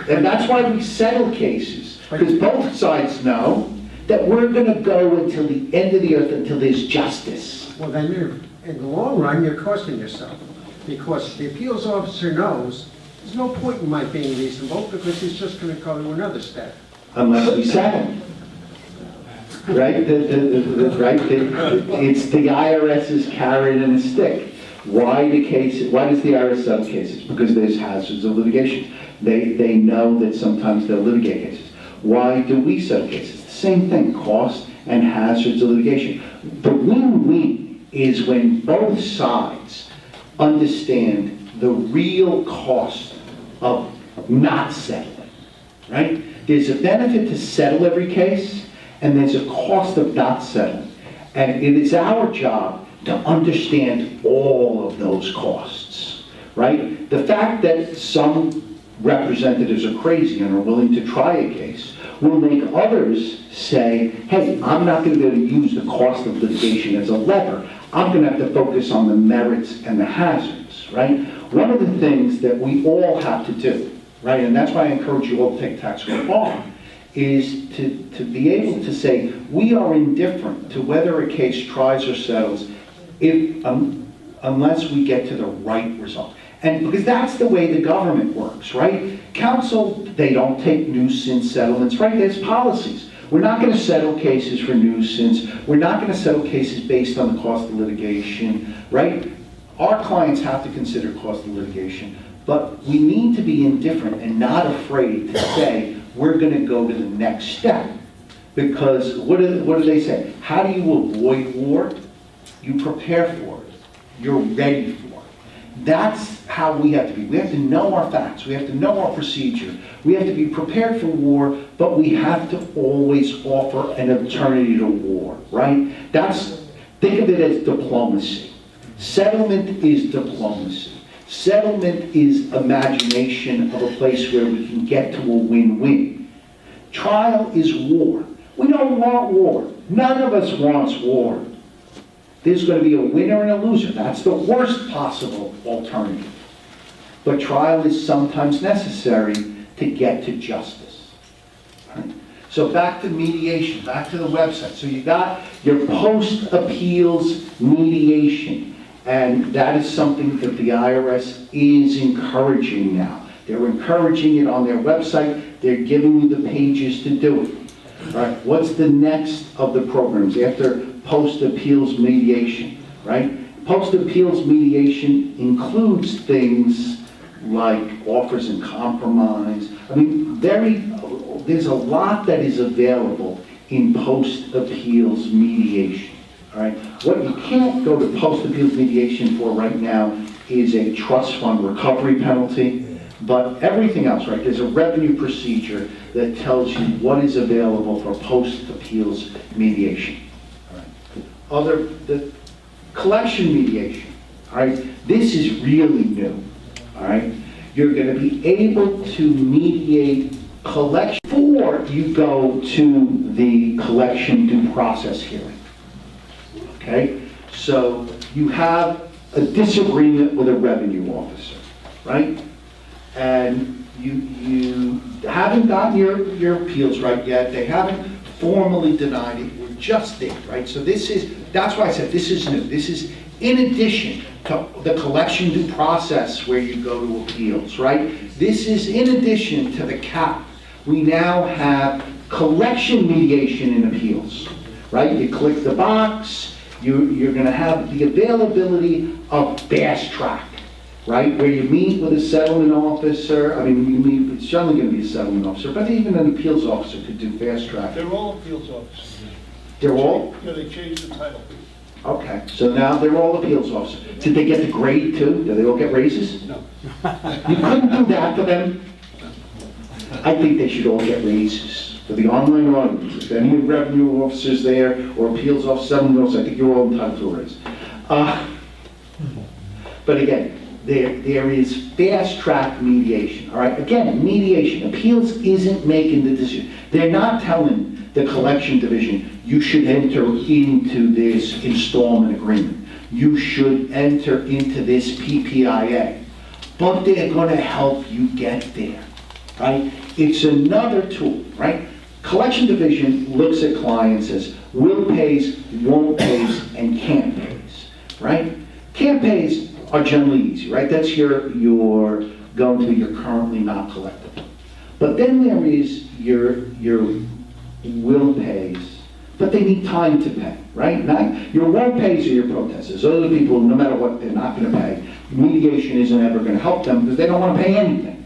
And that's why we settle cases, because both sides know that we're going to go until the end of the earth, until there's justice. Well, then you're, in the long run, you're costing yourself. Because the appeals officer knows there's no point in my being reasonable because he's just going to go to another step. Unless we settle. Right? It's the IRS's carrot and a stick. Why does the IRS settle cases? Because there's hazards of litigation. They know that sometimes they'll litigate cases. Why do we settle cases? The same thing, cost and hazards of litigation. The win-win is when both sides understand the real cost of not settling, right? There's a benefit to settle every case, and there's a cost of not settling. And it is our job to understand all of those costs, right? The fact that some representatives are crazy and are willing to try a case will make others say, hey, I'm not going to be able to use the cost of litigation as a lever. I'm going to have to focus on the merits and the hazards, right? One of the things that we all have to do, right, and that's why I encourage you all to take tax court bar, is to be able to say, we are indifferent to whether a case tries or settles unless we get to the right result. And because that's the way the government works, right? Counsel, they don't take nuisance settlements, right? There's policies. We're not going to settle cases for nuisance. We're not going to settle cases based on the cost of litigation, right? Our clients have to consider cost of litigation, but we need to be indifferent and not afraid to say, we're going to go to the next step. Because what do they say? How do you avoid war? You prepare for it. You're ready for it. That's how we have to be. We have to know our facts. We have to know our procedure. We have to be prepared for war, but we have to always offer an alternative to war, right? Think of it as diplomacy. Settlement is diplomacy. Settlement is imagination of a place where we can get to a win-win. Trial is war. We don't want war. None of us wants war. There's going to be a winner and a loser. That's the worst possible alternative. But trial is sometimes necessary to get to justice. Right? So back to mediation, back to the website. So you got your post-appeals mediation. And that is something that the IRS is encouraging now. They're encouraging it on their website. They're giving you the pages to do it. All right, what's the next of the programs after post-appeals mediation, right? Post-appeals mediation includes things like offers and compromise. I mean, there's a lot that is available in post-appeals mediation. All right. What you can't go to post-appeals mediation for right now is a trust fund recovery penalty, but everything else, right? There's a revenue procedure that tells you what is available for post-appeals mediation. All right. The collection mediation, all right? This is really new, all right? You're going to be able to mediate collection before you go to the collection due process hearing. Okay, so you have a disagreement with a revenue officer, right? And you haven't gotten your appeals right yet. They haven't formally denied it. We're just there, right? So that's why I said this is new. This is in addition to the collection due process where you go to appeals, right? This is in addition to the cap. We now have collection mediation in appeals, right? You click the box. You're going to have the availability of fast track, right? Where you meet with a settlement officer. I mean, it's generally going to be a settlement officer, but even an appeals officer could do fast track. They're all appeals officers. They're all? Yeah, they changed the title. Okay, so now they're all appeals officers. Did they get the grade too? Do they all get raises? No. You couldn't do that for them? I think they should all get raises. For the online audience, if any revenue officers there or appeals officers, I think you're all entitled to a raise. But again, there is fast-track mediation, all right? Again, mediation, appeals isn't making the decision. They're not telling the collection division, you should enter into this installment agreement. You should enter into this PPIA. But they're gonna help you get there, right? It's another tool, right? Collection division looks at clients as will pays, won't pays, and can't pays, right? Can't pays are generally easy, right? That's your going to your currently not collectible. But then there is your will pays, but they need time to pay, right? Now, your won't pays are your protesters. Those are the people, no matter what, they're not gonna pay. Mediation isn't ever gonna help them because they don't wanna pay anything.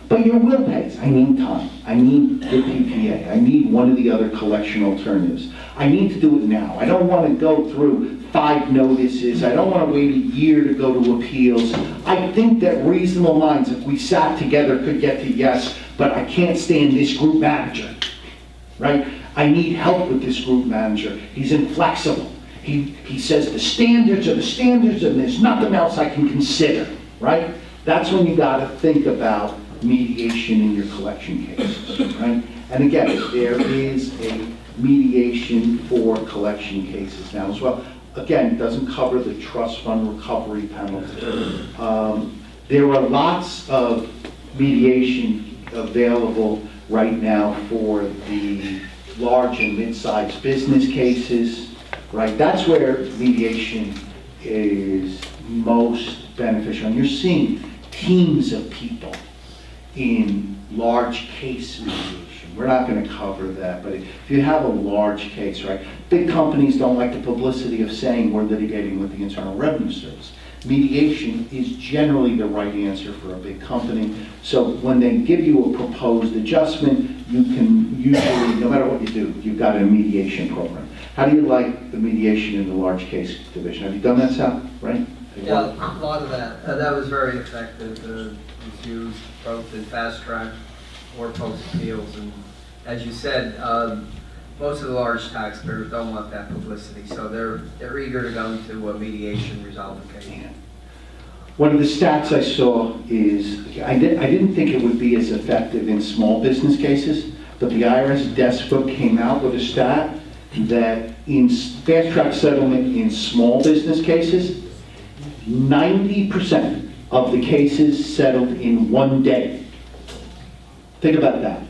But your will pays, I need time. I need the PPA. I need one of the other collection alternatives. I need to do it now. I don't wanna go through 5 notices. I don't wanna wait a year to go to appeals. I think that reasonable minds, if we sat together, could get to yes, but I can't stand this group manager, right? I need help with this group manager. He's inflexible. He says the standards are the standards and there's nothing else I can consider, right? That's when you gotta think about mediation in your collection cases, right? And again, there is a mediation for collection cases now as well. Again, it doesn't cover the trust fund recovery penalty. There are lots of mediation available right now for the large and mid-sized business cases, right? That's where mediation is most beneficial. And you're seeing teams of people in large case mediation. We're not going to cover that, but if you have a large case, right? Big companies don't like the publicity of saying we're litigating with the Internal Revenue Service. Mediation is generally the right answer for a big company. So when they give you a proposed adjustment, you can usually, no matter what you do, you've got a mediation program. How do you like the mediation in the large case division? Have you done that, Sal? Right? Yeah, a lot of that. That was very effective. It's used both in fast track or post appeals. And as you said, most of the large taxpayers don't want that publicity, so they're eager to go into a mediation, resolve the case. One of the stats I saw is, I didn't think it would be as effective in small business cases, but the IRS desk book came out with a stat that in fast track settlement in small business cases, 90% of the cases settled in 1 day. Think about that.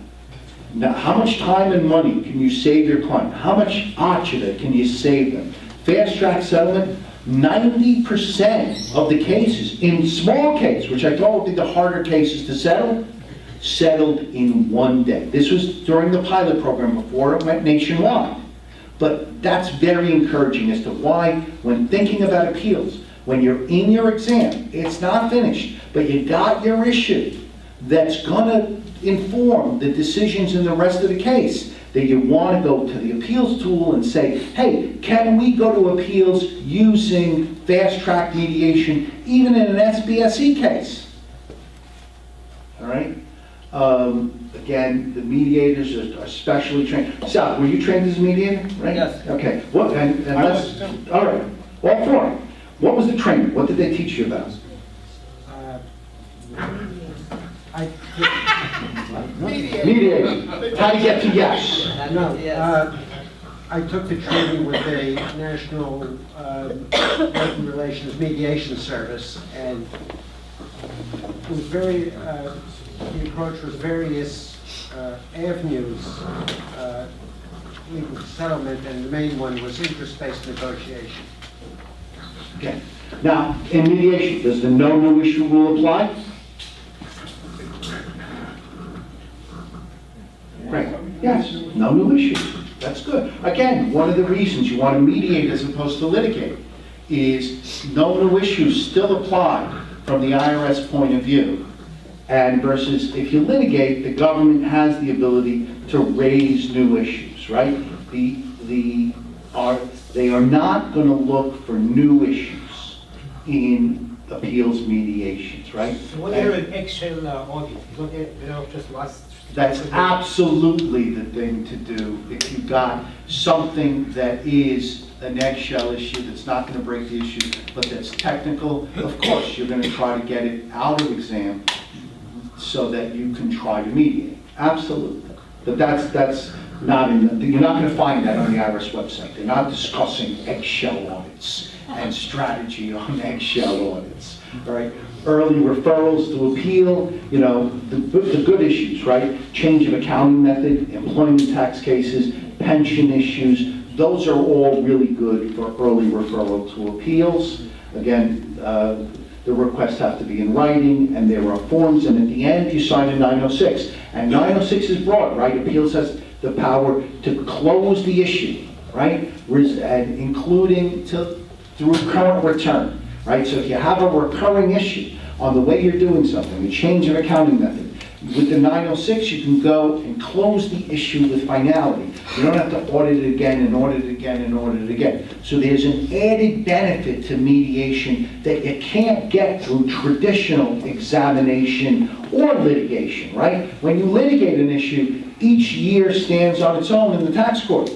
Now, how much time and money can you save your client? How much agita can you save them? Fast track settlement, 90% of the cases, in small case, which I thought would be the harder cases to settle, settled in 1 day. This was during the pilot program before it went nationwide. But that's very encouraging as to why, when thinking about appeals, when you're in your exam, it's not finished, but you got your issue that's gonna inform the decisions in the rest of the case, that you want to go to the appeals tool and say, hey, can we go to appeals using fast track mediation, even in an SBSE case? All right? Again, the mediators are specially trained. Sal, were you trained as a mediator, right? Yes. Okay. What, and let's, all right, all 4. What was the training? What did they teach you about? Mediating. How to get to yes. No, I took the training with a national labor relations mediation service, and it was very, the approach was various avenues, legal settlement, and the main one was interest-based negotiation. Okay. Now, in mediation, does the no new issue rule apply? Right. Yes, no new issue. That's good. Again, one of the reasons you want to mediate as opposed to litigate is no new issues still apply from the IRS point of view. And versus if you litigate, the government has the ability to raise new issues, right? The they are not going to look for new issues in appeals mediations, right? So when you're an eggshell audit, you don't just last. That's absolutely the thing to do. If you've got something that is an eggshell issue that's not going to break the issue, but that's technical, of course, you're going to try to get it out of exam so that you can try to mediate. Absolutely. But that's not you're not going to find that on the Irs website. They're not discussing eggshell audits and strategy on eggshell audits, all right? Early referrals to appeal, the good issues, right? Change of accounting method, employment tax cases, pension issues, those are all really good for early referral to appeals. Again, the requests have to be in writing, and there are forms, and at the end, you sign a 906. And 906 is broad, right? Appeals has the power to close the issue, right? And including through current return, right? So if you have a recurring issue on the way you're doing something, a change of accounting method, with the 906, you can go and close the issue with finality. You don't have to audit it again and audit it again and audit it again. So there's an added benefit to mediation that you can't get through traditional examination or litigation, right? When you litigate an issue, each year stands on its own in the tax court,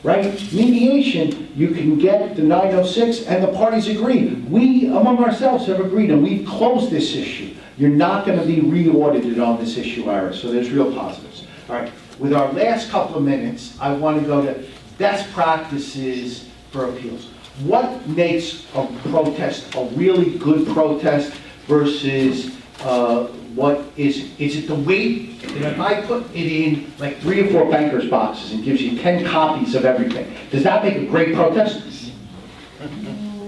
right? Mediation, you can get the 906 and the parties agree. We, among ourselves, have agreed and we've closed this issue. You're not going to be re-audited on this issue, Iris, so there's real positives. All right, with our last couple of minutes, I want to go to best practices for appeals. What makes a protest a really good protest versus what is it the weight? And if I put it in like 3 or 4 banker's boxes and gives you 10 copies of everything, does that make a great protest?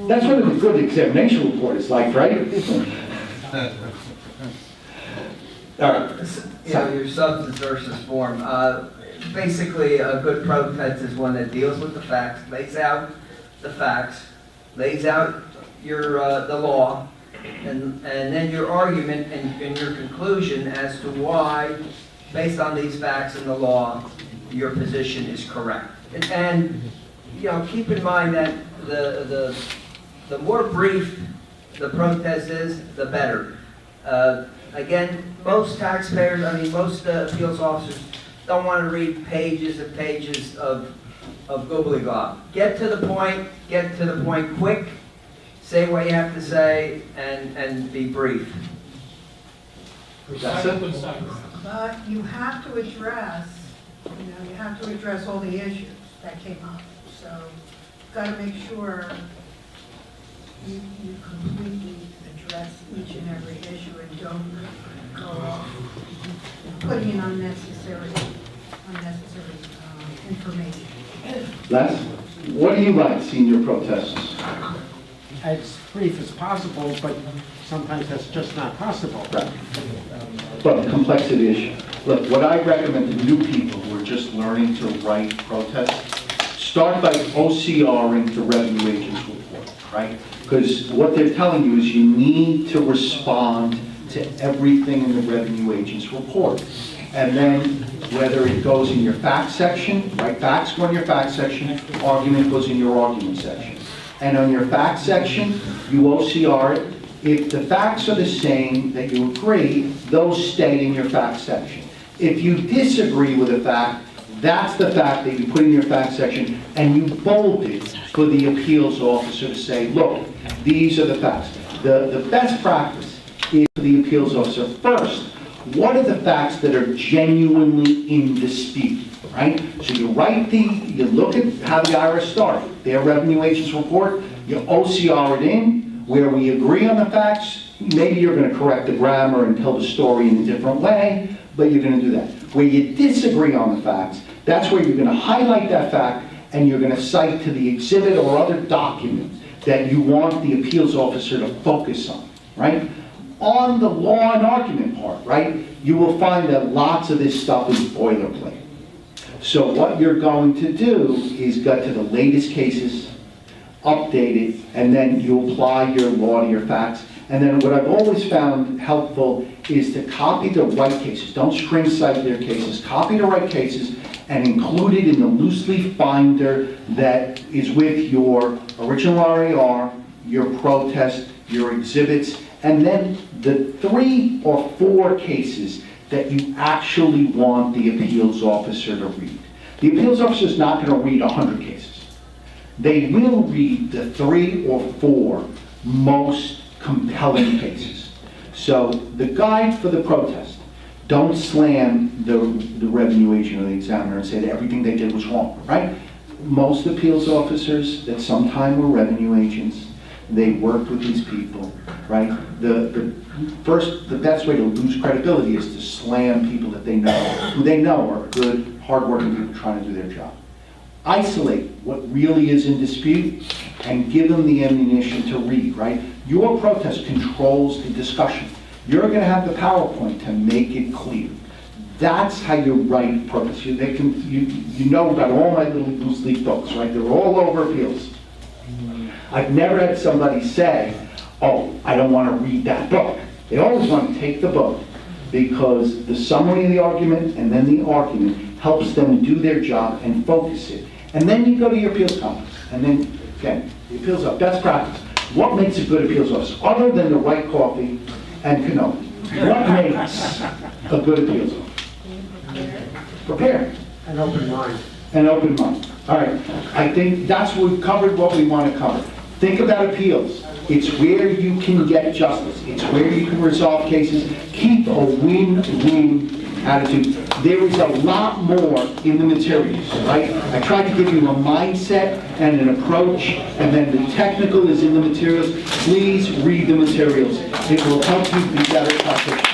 That's what a good examination report is like, right? All right. Your substance versus form. Basically, a good protest is one that deals with the facts, lays out the facts, lays out the law, and then your argument and your conclusion as to why, based on these facts and the law, your position is correct. And keep in mind that the more brief the protest is, the better. Again, most taxpayers, most appeals officers don't want to read pages and pages of gobbledygook. Get to the point quick, say what you have to say, and be brief. That's it. But you have to address, all the issues that came up. So you've got to make sure you completely address each and every issue and don't go off putting in unnecessary information. Les, what do you like seeing your protests? As brief as possible, but sometimes that's just not possible. Right. But the complexity issue. Look, what I recommend to new people who are just learning to write protests, start by OCRing the revenue agent's report, right? Because what they're telling you is you need to respond to everything in the revenue agent's report. And then whether it goes in your fact section, right? Facts go in your fact section, argument goes in your argument section. And on your fact section, you OCR it. If the facts are the same that you agree, those stay in your fact section. If you disagree with a fact, that's the fact that you put in your fact section, and you bold it for the appeals officer to say, look, these are the facts. The best practice is for the appeals officer, first, what are the facts that are genuinely in dispute, right? So you look at how the IRS started, their revenue agent's report, you OCR it in, where we agree on the facts, maybe you're going to correct the grammar and tell the story in a different way, but you're going to do that. Where you disagree on the facts, that's where you're going to highlight that fact and you're going to cite to the exhibit or other document that you want the appeals officer to focus on, right? On the law and argument part, right, you will find that lots of this stuff is boilerplate. So what you're going to do is go to the latest cases, update it, and then you apply your law to your facts. And then what I've always found helpful is to copy the right cases. Don't string cite their cases. Copy the right cases and include it in the loose leaf binder that is with your original RAR, your protest, your exhibits, and then the 3 or 4 cases that you actually want the appeals officer to read. The appeals officer is not going to read 100 cases. They will read the 3 or 4 most compelling cases. So the guide for the protest, don't slam the revenue agent or the examiner and say that everything they did was wrong, right? Most appeals officers that sometime were revenue agents, they worked with these people, right? The best way to lose credibility is to slam people that they know, who they know are good, hardworking people trying to do their job. Isolate what really is in dispute and give them the ammunition to read, right? Your protest controls the discussion. You're going to have the PowerPoint to make it clear. That's how you write protest. You know about all my little loose leaf books, right? They're all over appeals. I've never had somebody say, oh, I don't want to read that book. They always want to take the book because the summary of the argument and then the argument helps them do their job and focus it. And then you go to your appeals conference. And then, again, the appeals are best practice. What makes a good appeals officer other than the right coffee and cannoli? What makes a good appeals officer? Prepare. An open mind. An open mind. All right. I think that's we've covered what we want to cover. Think about appeals. It's where you can get justice. It's where you can resolve cases. Keep a win-win attitude. There is a lot more in the materials, right? I tried to give you a mindset and an approach, and then the technical is in the materials. Please read the materials. It will help you be better practitioners.